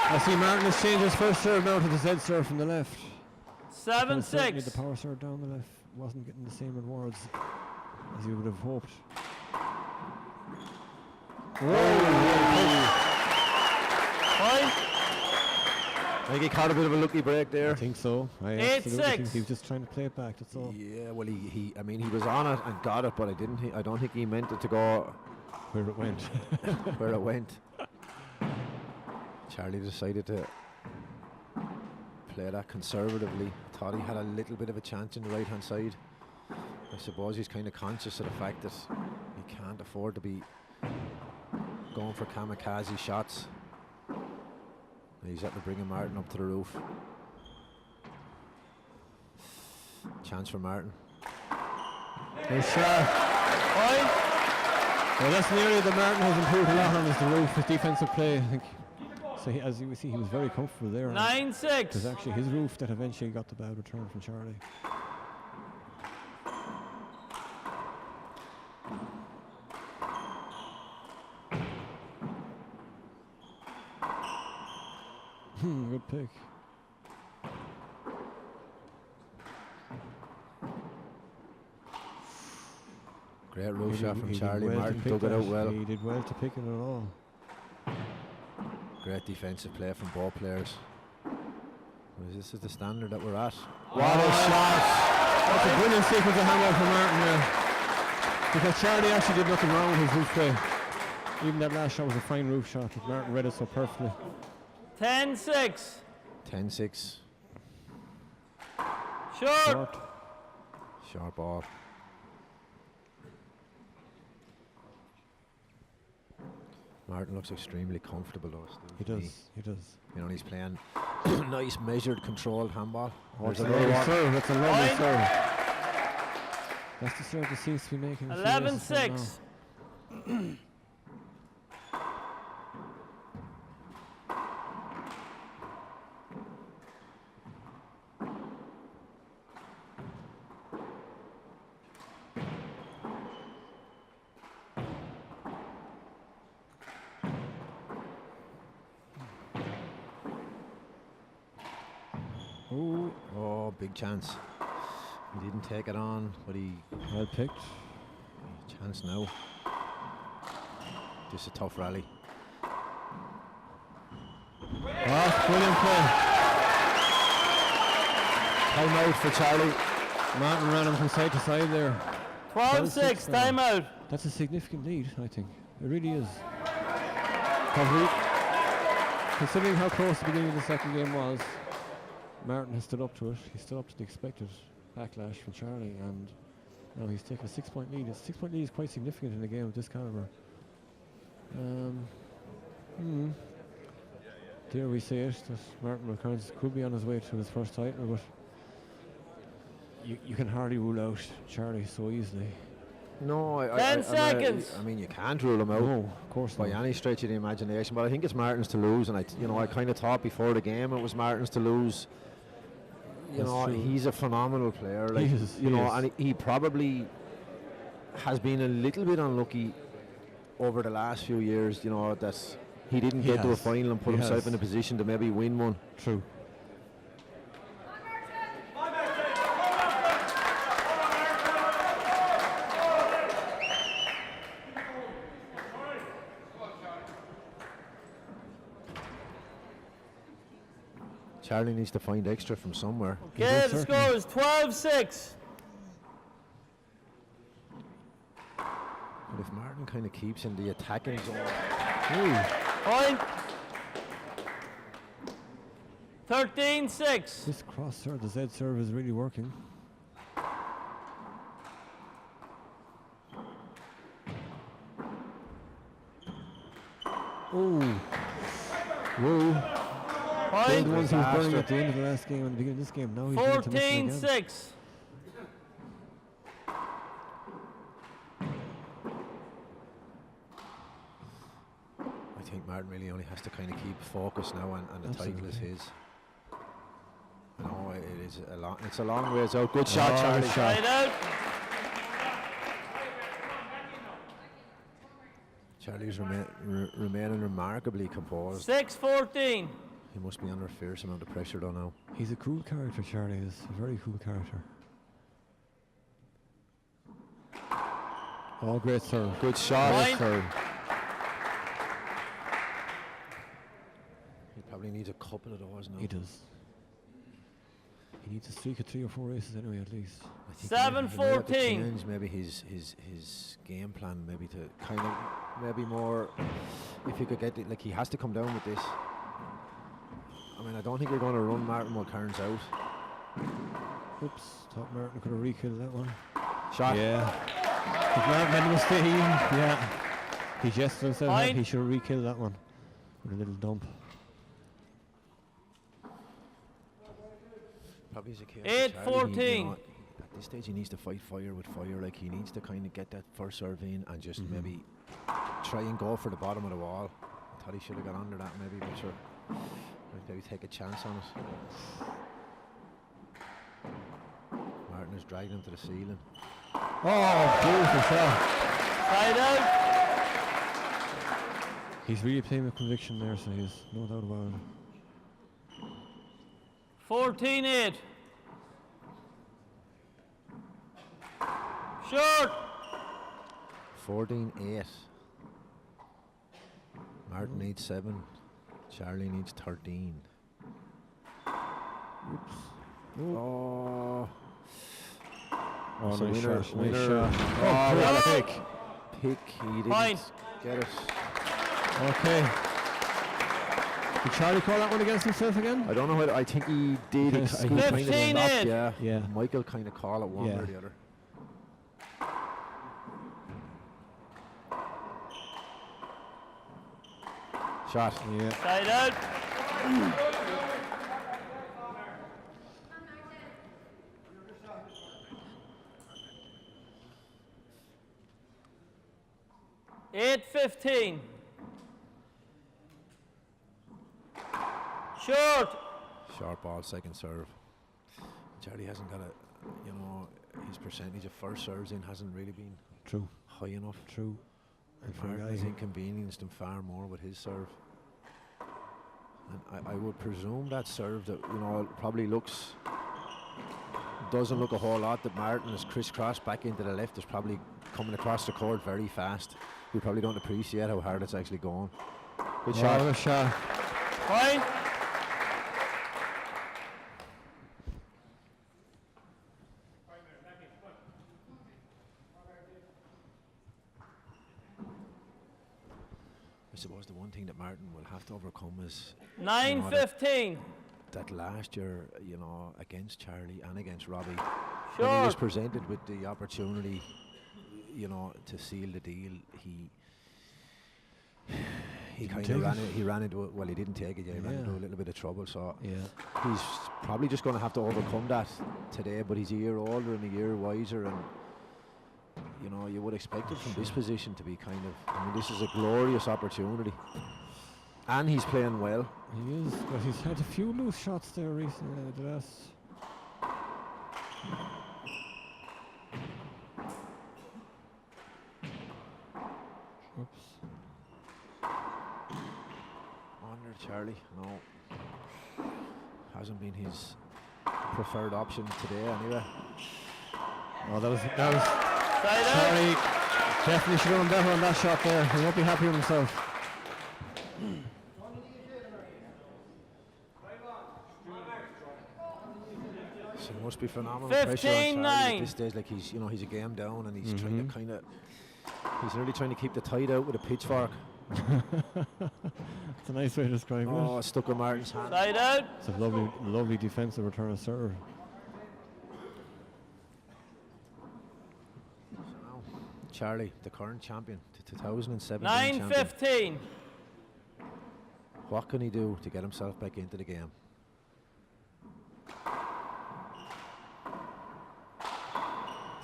I see Martin has changed his first serve now to the Z serve from the left. 7-6. The power serve down the left wasn't getting the same rewards as he would have hoped. Point. I think he caught a bit of a lucky break there. I think so. I 8-6. absolutely think he was just trying to play it back, that's all. Yeah, well, he was on it and got it, but I don't think he meant it to go Where it went. where it went. Charlie decided to play that conservatively. Thought he had a little bit of a chance in the right hand side. I suppose he's kind of conscious of the fact that he can't afford to be going for kamikaze shots. He's at the bringing Martin up to the roof. Chance for Martin. Nice shot. Point. Well, that's an area that Martin has improved a lot on, is the roof, his defensive play, I think. So as you see, he was very comfortable there. 9-6. It was actually his roof that eventually got the bad return from Charlie. Good pick. Great roof shot from Charlie. Martin dug it out well. He did well to pick it at all. Great defensive play from both players. This is the standard that we're at. What a shot! That's a brilliant sequence of handball from Martin there. Because Charlie actually did nothing wrong with his roof play. Even that last shot was a fine roof shot, but Martin read it so perfectly. 10-6. 10-6. Short. Short ball. Martin looks extremely comfortable though. He does. You know, he's playing nice, measured, controlled handball. That's a lovely serve. That's a lovely serve. That's the serve that seems to be making 11-6. Oh, big chance. He didn't take it on, but he... Well picked. Chance now. Just a tough rally. Oh, brilliant play. Time out for Charlie. Martin ran him from side to side there. 12-6, time out. That's a significant lead, I think. It really is. Considering how close the beginning of the second game was, Martin has stood up to it. He stood up to the expected backlash from Charlie, and now he's taken a 6-point lead. A 6-point lead is quite significant in a game of this caliber. There we see it, that Martin Mulkerrins could be on his way to his first title, but you can hardly rule out Charlie so easily. No, 10 seconds. I mean, you can't rule him out. No, of course by not. any stretch of the imagination. But I think it's Martin's to lose, and I kind of thought before the game it was Martin's to lose. That's true. He's a phenomenal player. Like, and he probably has been a little bit unlucky over the last few years. You know, that he didn't get to a final and put himself in a position to maybe win one. True. Charlie needs to find extra from somewhere. Okay, the score is 12-6. But if Martin kind of keeps in the attacking zone, Point. 13-6. This cross serve, the Z serve is really working. Oh, whoa. They're the ones who were burning at the end of the last game and the beginning of this game. Now he's going to miss it again. 14-6. I think Martin really only has to kind of keep focus now, and the title is his. No, it is a long. It's a long ways out. Good shot, Charlie. Side out. Charlie's remaining remarkably composed. 6-14. He must be under a fierce amount of pressure though now. He's a cool character, Charlie is a very cool character. Oh, great serve. Good shot. Point. Serve. He probably needs a couple of those now. He does. He needs a streak of 3 or 4 races anyway, at least. I think he may have to 7-14. change maybe his game plan, maybe to kind of maybe more. If he could get it, like he has to come down with this. I mean, I don't think you're going to run Martin Mulkerrins out. Oops, thought Martin could have re-killed that one. Shot. Yeah. If Martin made a mistake, yeah. He just said that he should have re-killed that one with a little dump. Probably is a case. 8-14. At this stage, he needs to fight fire with fire. Like he needs to kind of get that first serve in and just maybe try and go for the bottom of the wall. I thought he should have got under that maybe, but sure. Maybe take a chance on it. Martin has dragged him to the ceiling. Oh, beautiful shot. Side out. He's really playing with conviction there, so he's no doubt about it. 14-8. Short. 14-8. Martin needs 7. Charlie needs 13. Oops. Oh. Oh, So nice winner, shot. winner. Nice shot. Oh, Oh, what a pick. Pick. He didn't Point. get it. Okay. Did Charlie call that one against himself again? I don't know what. I think he did. Yes, He good. kind of 15 stopped, in. yeah. Yeah. Michael kind of call it one Yeah. or the other. Shot. Yeah. Side out. Eight 15. Short. Sharp ball, second serve. Charlie hasn't got a, his percentage of first serves in hasn't really been True. high enough. True. And for a Martin guy has who- inconvenienced him far more with his serve. And I would presume that serve that, probably doesn't look a whole lot, that Martin is crisscrossed back into the left, is probably coming across the court very fast. You probably don't appreciate how hard it's actually going. Good shot. What a shot. Point. I suppose the one thing that Martin will have to overcome is 9-15. that last year, against Charlie and against Robbie, when he was Short. presented with the opportunity, to seal the deal, he kind of ran into it. Well, he didn't take it. Yeah, he ran into a little bit of trouble. So Yeah. he's probably just going to have to overcome that today. But he's a year older and a year wiser, and you would expect it from this position to be kind of. I mean, this is a glorious opportunity, and he's playing well. He is, but he's had a few loose shots there recently. The last. Oops. Under Charlie, no, hasn't been his preferred option today anyway. Oh, that was Side out. Charlie. Definitely should have done better on that shot there. He won't be happy with himself. So it must be phenomenal pressure on Charlie 15-9. at this stage. Like he's a game down, and he's trying to kind of He's nearly trying to keep the tide out with a pitchfork. It's a nice way to describe Oh, it. stuck with Martin's hand. Side out. It's a lovely, lovely defensive return of serve. Chalry, the current champion, the 2017 champion. 9-15. What can he do to get himself back into the game?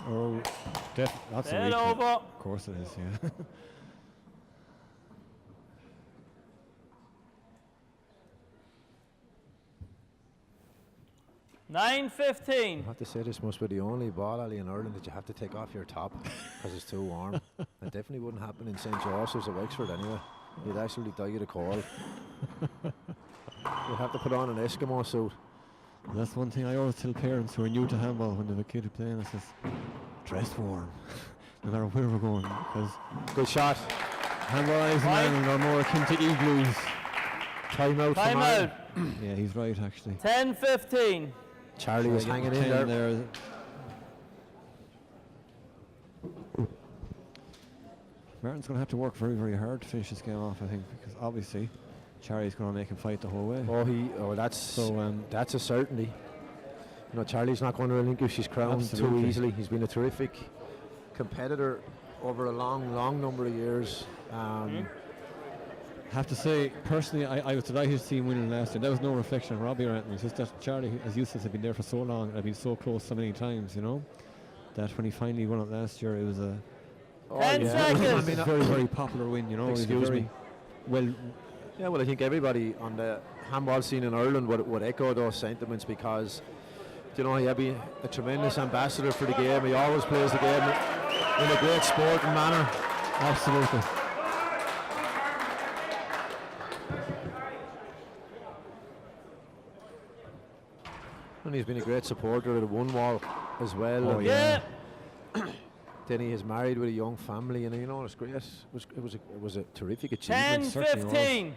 Oh, that's a Head weak over. Of course it is, yeah. 9-15. I have to say this must be the only ball alley in Ireland that you have to take off your top because it's too warm. That definitely wouldn't happen in St. Joseph's or Wexford anyway. You'd actually die of the cold. You'd have to put on an Eskimo suit. And that's one thing I always tell parents who are new to handball when they have a kid playing. I says, dress warm, no matter where we're going, because Good shot. handball eyes in Ireland are more akin to igloos. Time out. Time out. Yeah, he's right actually. 10-15. Charlie was Try to hanging get in 10 there. Martin's going to have to work very, very hard to finish this game off, I think, because obviously Charlie's going to make him fight the whole way. That's So, that's a certainty. You know, Charlie's not going to relinquish his crown too Absolutely. easily. He's been a terrific competitor over a long, long number of years. have to say, personally, I was delighted to see him winning last year. There was no reflection on Robbie or anything. It's just that Charlie, as you said, had been there for so long and had been so close so many times, you know, that when he finally won it last year, it was a 10 seconds. it was a very, very popular win, you know. It was a Excuse very me. Well, Yeah, well, I think everybody on the handball scene in Ireland would echo those sentiments because, you know, he'd be a tremendous ambassador for the game. He always plays the game in a great sporting manner. absolutely. And he's been a great supporter of the one wall as well. Oh, And Yeah. then he is married with a young family, and you know, it's great. It was a terrific achievement. 10-15.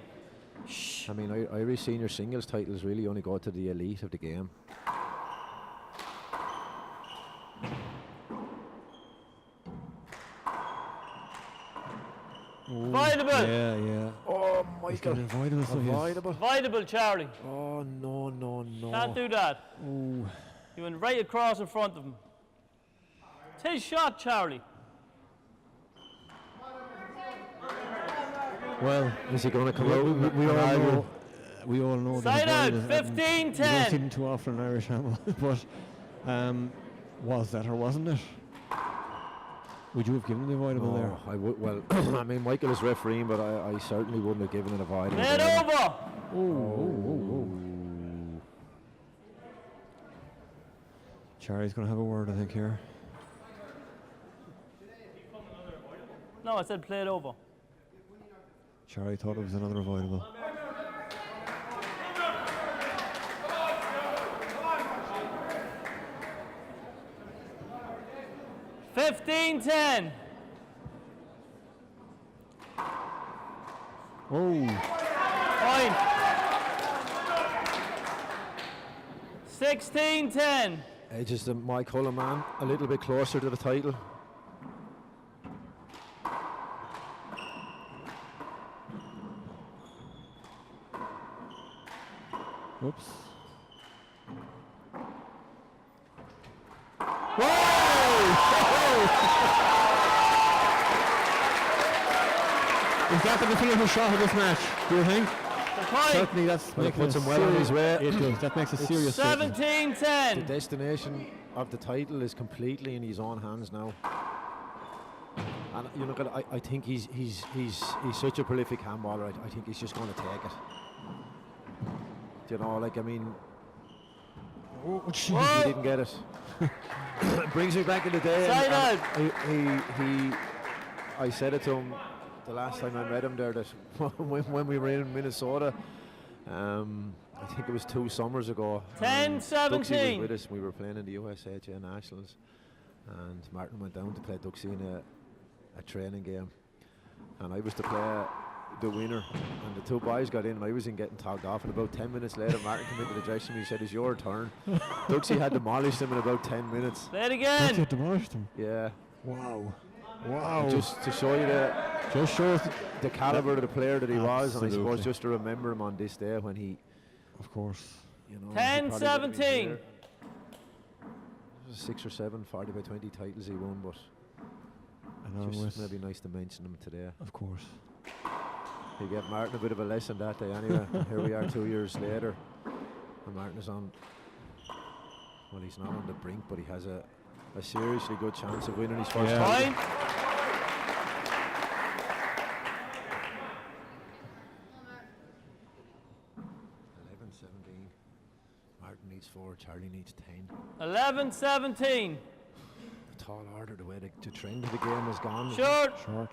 I mean, Irish senior singles titles really only go to the elite of the game. Avoidable. Yeah, yeah. Oh, He's getting avoidable, so he is. Avoidable. Avoidable, Charlie. Oh, no, no, no. Can't do that. Ooh. He went right across in front of him. It's his shot, Charlie. Well, Is he going to come out? we all know Side that out, avoidance, and 15-10. you don't see them too often in Irish handball, but was that or wasn't it? Would you have given the avoidable there? No, I would. Well, I mean, Michael is refereeing, but I certainly wouldn't have given it a avoidable. Head there. over. Oh. Charlie's going to have a word, I think, here. No, I said play it over. Charlie thought it was another avoidable. $15-10. Oh, Point. 16-10. Edges the Mike Hullen man a little bit closer to the title. whoops. Is that the definitive shot of this match, do you think? The point. Certainly that's Well, it making puts a him well on his way. It does. That makes a serious statement. 17-10. The destination of the title is completely in his own hands now. And you know, I think he's such a prolific handballer. I think he's just going to take it. You know, like, I mean, he didn't get it. It brings me back in the day. Side out. I said it to him the last time I met him there, that when we were in Minnesota, I think it was 2 summers ago. 10-17. Duxie was with us. We were playing in the USHA Nationals, and Martin went down to play Duxie in a training game, and I was to play the winner, and the 2 boys got in, and I was in getting togged off, and about 10 minutes later Martin came into the dressing room. He said, "It's your turn." Duxie had demolished him in about 10 minutes. Play it That's again. it, demolished him. Yeah. Wow. Wow. Just to show you Just shows the caliber of the player that he was, and I Absolutely. suppose just to remember him on this day when he, of course. you know, 10, he probably would've been 17. here. 6 or 7 40 by 20 titles he won, but And just maybe nice to mention him today. of course. He gave Martin a bit of a lesson that day anyway. Here we are 2 years later, and Martin is on, well, he's not on the brink, but he has a seriously good chance of winning his first Yeah. title. Point. Martin needs 4, Charlie needs 10. 11, 17. The tall order, the way the trend of the game has gone. Short. Short.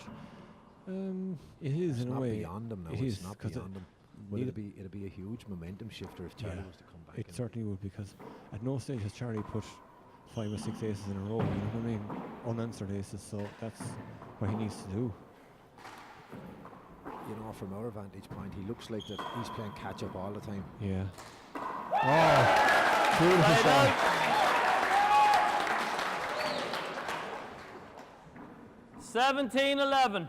It is It's in a not way. beyond them now. It It's is, not 'cause beyond them. But neither- it'll be a huge momentum shifter if Charlie Yeah, was to come back. It and certainly would, because at no stage has Charlie put 5 or 6 aces in a row, you know what I mean? Unanswered aces, so that's what he needs to do. you know, from our vantage point, he looks like that he's playing catch up all the time. Yeah. Oh, beautiful Side shot. out. 17, 11.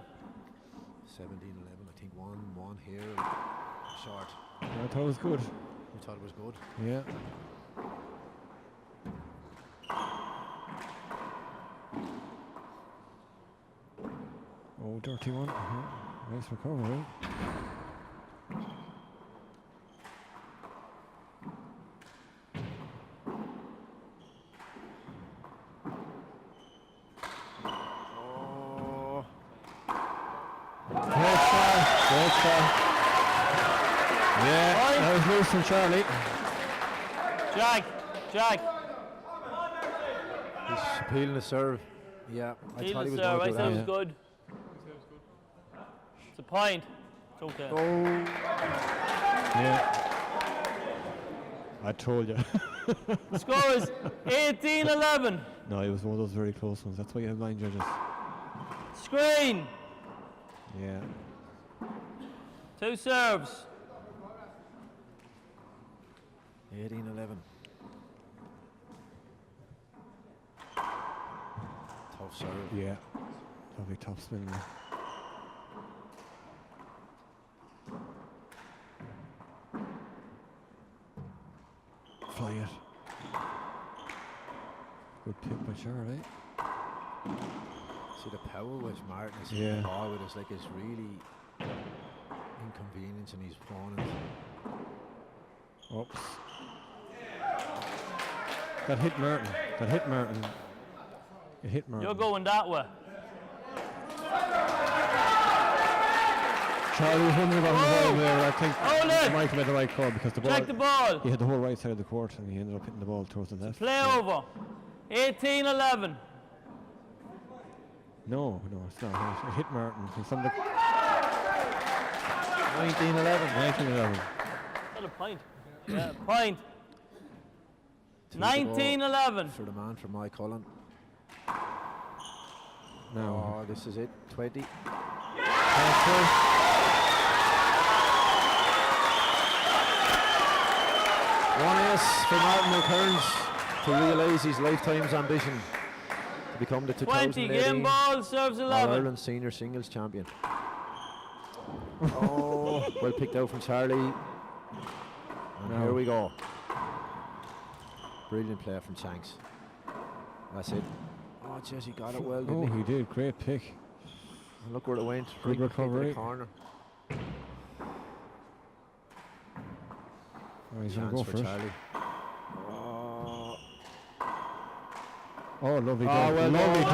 17-11, I think one here, short. I thought it was good. We thought it was good. Yeah. Oh, dirty one. Nice recovery. Oh, Great shot. Great shot. Yeah, Oi. that was loose from Charlie. Jack. he's appealing the serve. Yeah, I thought he was I going to said it do was that. good. It's a point. It's okay. Oh, Yeah. I told you. The score is 18, 11. No, it was one of those very close ones. That's why you have blind judges. Screen. Yeah. 2 serves. 18-11. Tough serve. Yeah. Lovely top spin. Fly it. Good pick by Charlie. See the power which Martin is Yeah. hitting the ball with, it's like it's really inconveniencing his opponent. Oops. That hit Martin. It hit Martin. You're going that way. Charlie was wondering about the ball there. I think Hold it. Michael made the right call because the ball. Check the ball. He had the whole right side of the court and he ended up hitting the ball towards the left. Play over. 18, 11. No, it's not. It hit Martin. From the 19-11. 19-11. Not a point. Yeah, point. To the 19, ball 11. For the man from Mike Cullen. Now. Oh, this is it. 20. One ace for Martin Mulkerrins to realise his lifetime's ambition to become the 20 game 2018 ball, serves 11. All-Ireland Senior Singles Champion. Oh, well picked out from Charlie. And No. here we go. Brilliant play from Shanks. That's it. Oh, jeez, he got it well, Oh, didn't he? he did. Great pick. And look where it went. Good Right into recovery. the corner. Oh, he's going to Chance go for for it. Charlie. Oh, Oh, lovely oh goal. well Lovely done. goal. Well Lovely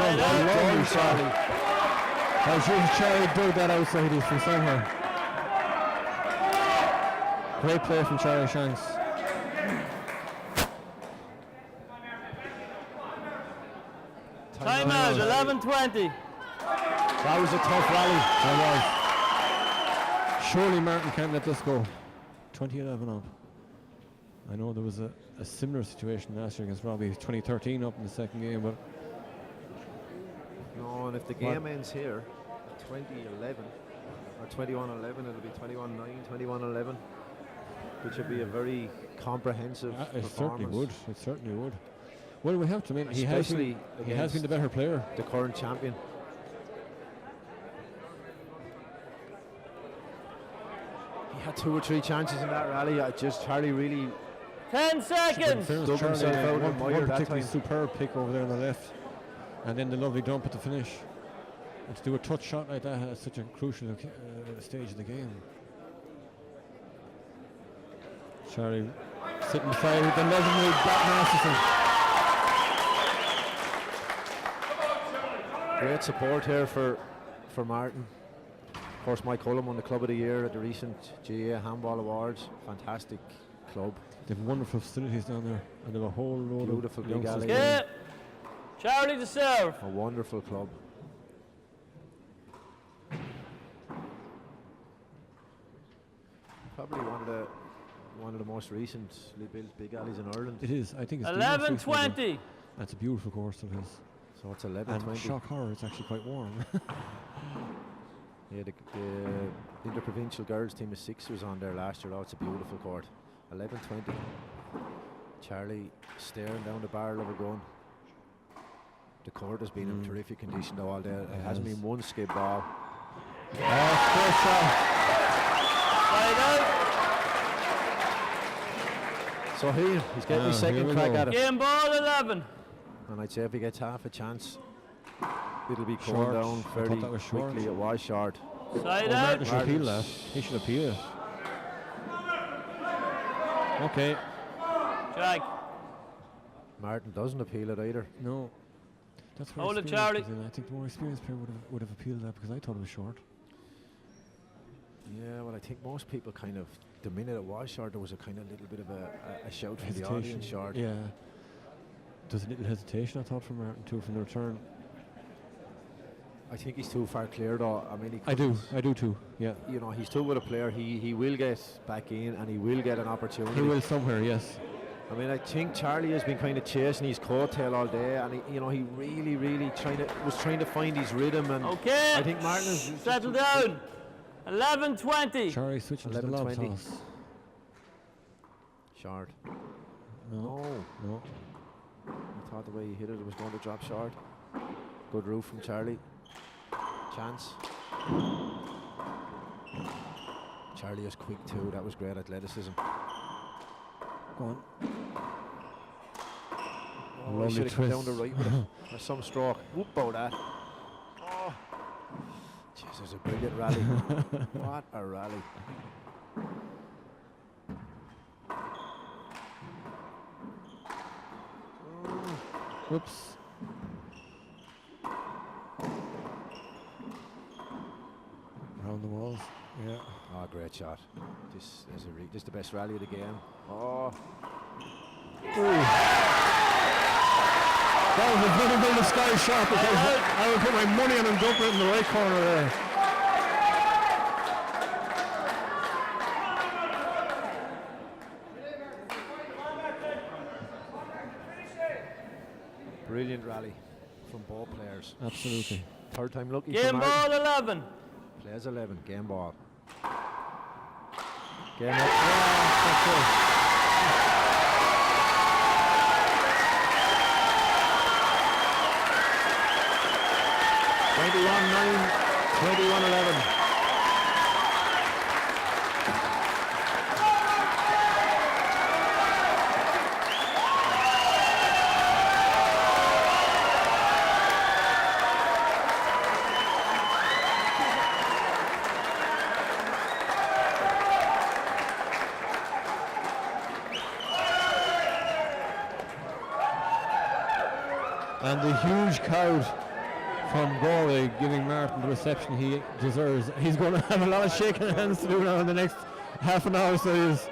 done, shot. Charlie. I'm sure Charlie dug that outside his from somewhere. Great play from Charlie Shanks. Timeout, 11-20. That was a tough rally. That was. Surely Martin can't let this go. 20-11 up. I know there was a similar situation last year against Robbie. 2013 up in the second game, but No, and if the game ends here, 20-11 or 21-11, it'll be 21-9, 21-11, which would be a very comprehensive it certainly performance. would. It certainly would. Well, we have to admit he has Especially been the better player. The current champion. had 2 or 3 chances in that rally. Charlie really 10 seconds. dug himself out and one admired that particularly time. superb pick over there on the left, and then the lovely dump at the finish. And to do a touch shot like that at such a crucial stage of the game. Chalry sitting beside the legendary Black Masterson. Great support here for Martin. Of course, Mike Cullen won the Club of the Year at the recent GA Handball Awards. Fantastic club. They have wonderful facilities down there, and they have a whole load Beautiful of big youngsters. alley. Yeah. Charlie to serve. A wonderful club. Probably one of the most recently built big alleys in Ireland. It is. I think it's 11:20. That's a beautiful course of his. So it's And 11:20. shock horror, it's actually quite warm. Yeah, the interprovincial girls team of 6 was on there last year. Oh, it's a beautiful court. 11:20. Charlie staring down the barrel of a gun. The court has been in terrific condition though all day. It hasn't been one skip ball. So he's getting his second crack at it. Game ball 11. And I'd say if he gets half a chance, it'll be Short. going down I thought fairly that was short. quickly. It was short. Side Martin out. should appeal that. He should appeal it. Okay. Jack. Martin doesn't appeal it either. No. That's where Hold it, experience Charlie. comes in. I think the more experienced player would have appealed that because I thought it was short. Yeah, well, I think most people kind of, the minute it was short, there was a kind of little bit of a shout from the Hesitation. audience short. Yeah. There's a little hesitation, I thought, from Martin too, from the return. I think he's too far clear though. I mean, I do too. Yeah. You know, he's too good a player. He will get back in and he will get an opportunity. He will somewhere, yes. I mean, I think Charlie has been kind of chasing his coattail all day, and he really was trying to find his rhythm. And Okay. I think Martin is Settle down. 11:20. Charlie switching to the lob 11:20. toss. short. No. No. I thought the way he hit it was going to drop short. Good roof from Charlie. Chance. Charlie is quick too. That was great athleticism. Go on. Oh, Lovely he should have come down twist. the right with it. Or some stroke. Whoop about that. Oh. Jeez, there's a brilliant rally. What a rally. Whoops. Around the walls. Yeah. Oh, great shot. This is the best rally of the game. Oh. That was a very, very sky shot because I would put my money on him dumping it in the right corner there. Brilliant rally from ball players. Absolutely. Third time lucky. Game for Martin. ball 11. Plays 11. Game ball. Game up. Yeah, that's it. (21-9), 21-11. And the huge crowd from Galway giving Martin the reception he deserves. He's going to have a lot of shaking hands to do now in the next half an hour, so he is.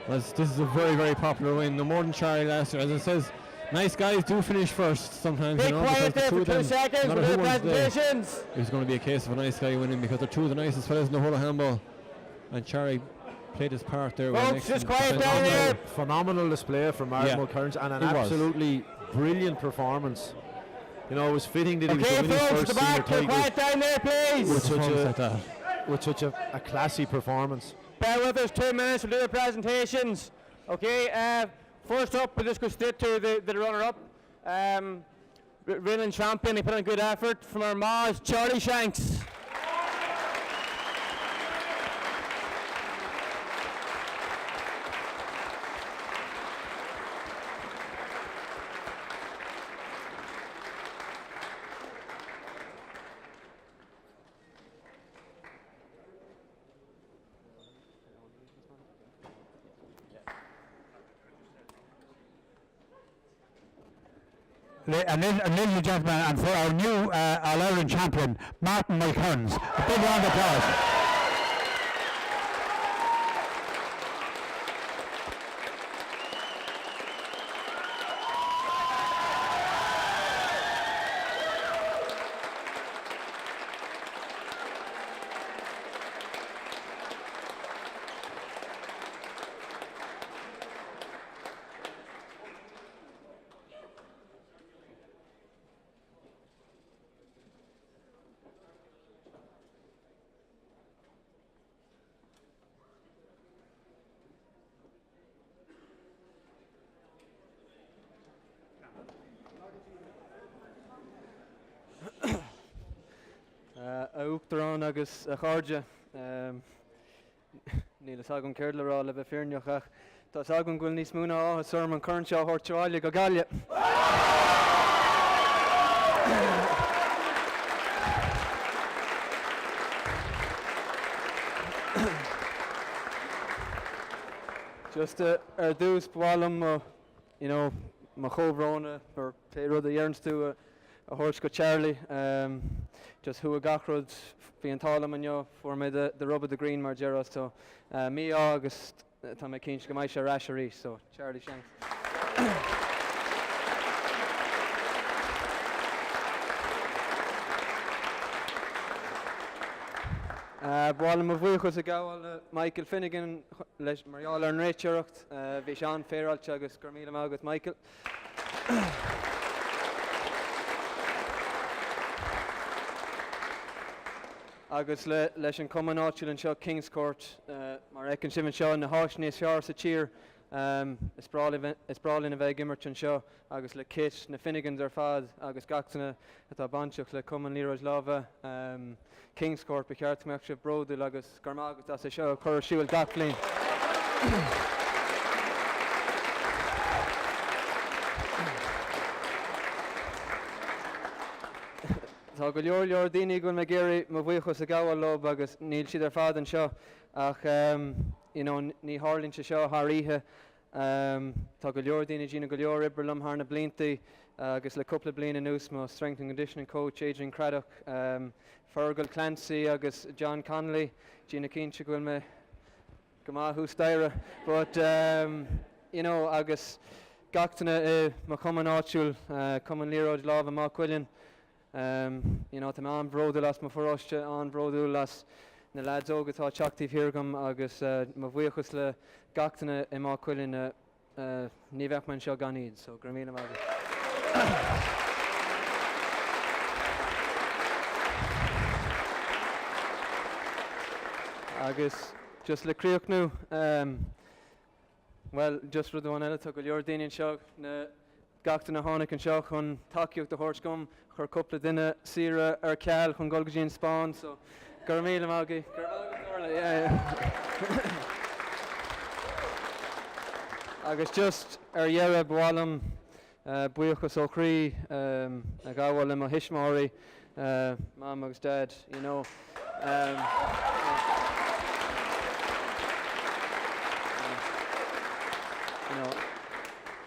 Well, this is a very, very popular win. No more than Chalry last year. As it says, nice guys do finish first sometimes. Be you know, quiet because the there two for of 2 them, seconds. no We'll matter do who wins today, presentations. it's going to be a case of a nice guy winning because they're two of the nicest fellas in the whole of handball. And Chalry played his part there. with an Folks, just excellent quiet down defense. there. Phenomenal display from Martin Yeah, Mulkerrins and an it was. absolutely brilliant performance. You know, it was fitting that he was Okay, winning his folks, first the senior back, be quiet title down there, please. with such Performance like a that. with such a classy performance. Bear with us 2 minutes, we'll do the presentations. Okay, First up, we'll just go straight to the runner-up. Reigning champion, he put in a good effort from Armagh, Chalry Shanks. And ladies and gentlemen, and for our new All-Ireland champion, Martin Mulkerrins. A big round of applause. Uachtarán agus a cháirde níl is agam céir le rá le bheith fearneach ach tá agam gúil níos múna á suirm an current seo thuirteáile go gaile. Just ar dús bhálam má chomhrána ar té rud a dhearns tú a thuirt go Chalry. Just who a gachrod fi an talam an for me the rub of the green mar Gerard, so me August tá me cinch go mai se rasherí, so Chalry Shanks. Bhálam a bhuachas a gáil Michael Finnegan leis marial ar an réiteocht bhí Sean Féráilte agus gur míle agus Michael. Agus leis an cumann áitiúil an seo King's Court mar ecinn siman seo na háisní seár sa tír is brálinn a bheith gimmert an seo agus le kit na Finnegans ar fad agus gachtainna atá banteach le cumann líróid láva King's Court becheart meach se bródul agus Armagh agus as seo chur siúil gachlín. Tá go leor daoine go me géirí mo bhuachas a gáil lob agus níl siad ar fad an seo ach ní hálinn se seo tháríthe tá go leor daoine dína go leor ibrlam thar na bliantaí agus le cúpla bliana nús má strength and conditioning coach Adrian Craddock, Fergal Clancy agus John Connolly dína cinse gofuil me go maithú staire, but agus gachtainna má cumann áitiúil cumann líróid láva má cuileann. Tá me an bródú las má forráiste an bródú las na lads ógatá teachtaí hirgam agus má bhuachas le gachtainna I má cuileann ní bheith man seo gan iad, so gur míle maith. Agus just le críoch nú, well, just rud bhain eile tá go leor daoine seo na gachtainna tháinig an seo chun takeíocht de thuirt gom chur cúpla duine sira ar ceall chun golgadín Spáin, so gur míle mágaí. Agus just ar dhearra bhálam buíochas ó chrí a gáhfuil im a hismáirí mam agus dad,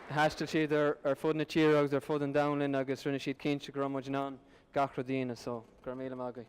Hastal siad ar fud na tír agus ar fud an downlinn agus rinne siad cinse go ramuid an gachra daoine, so gur míle mágaí.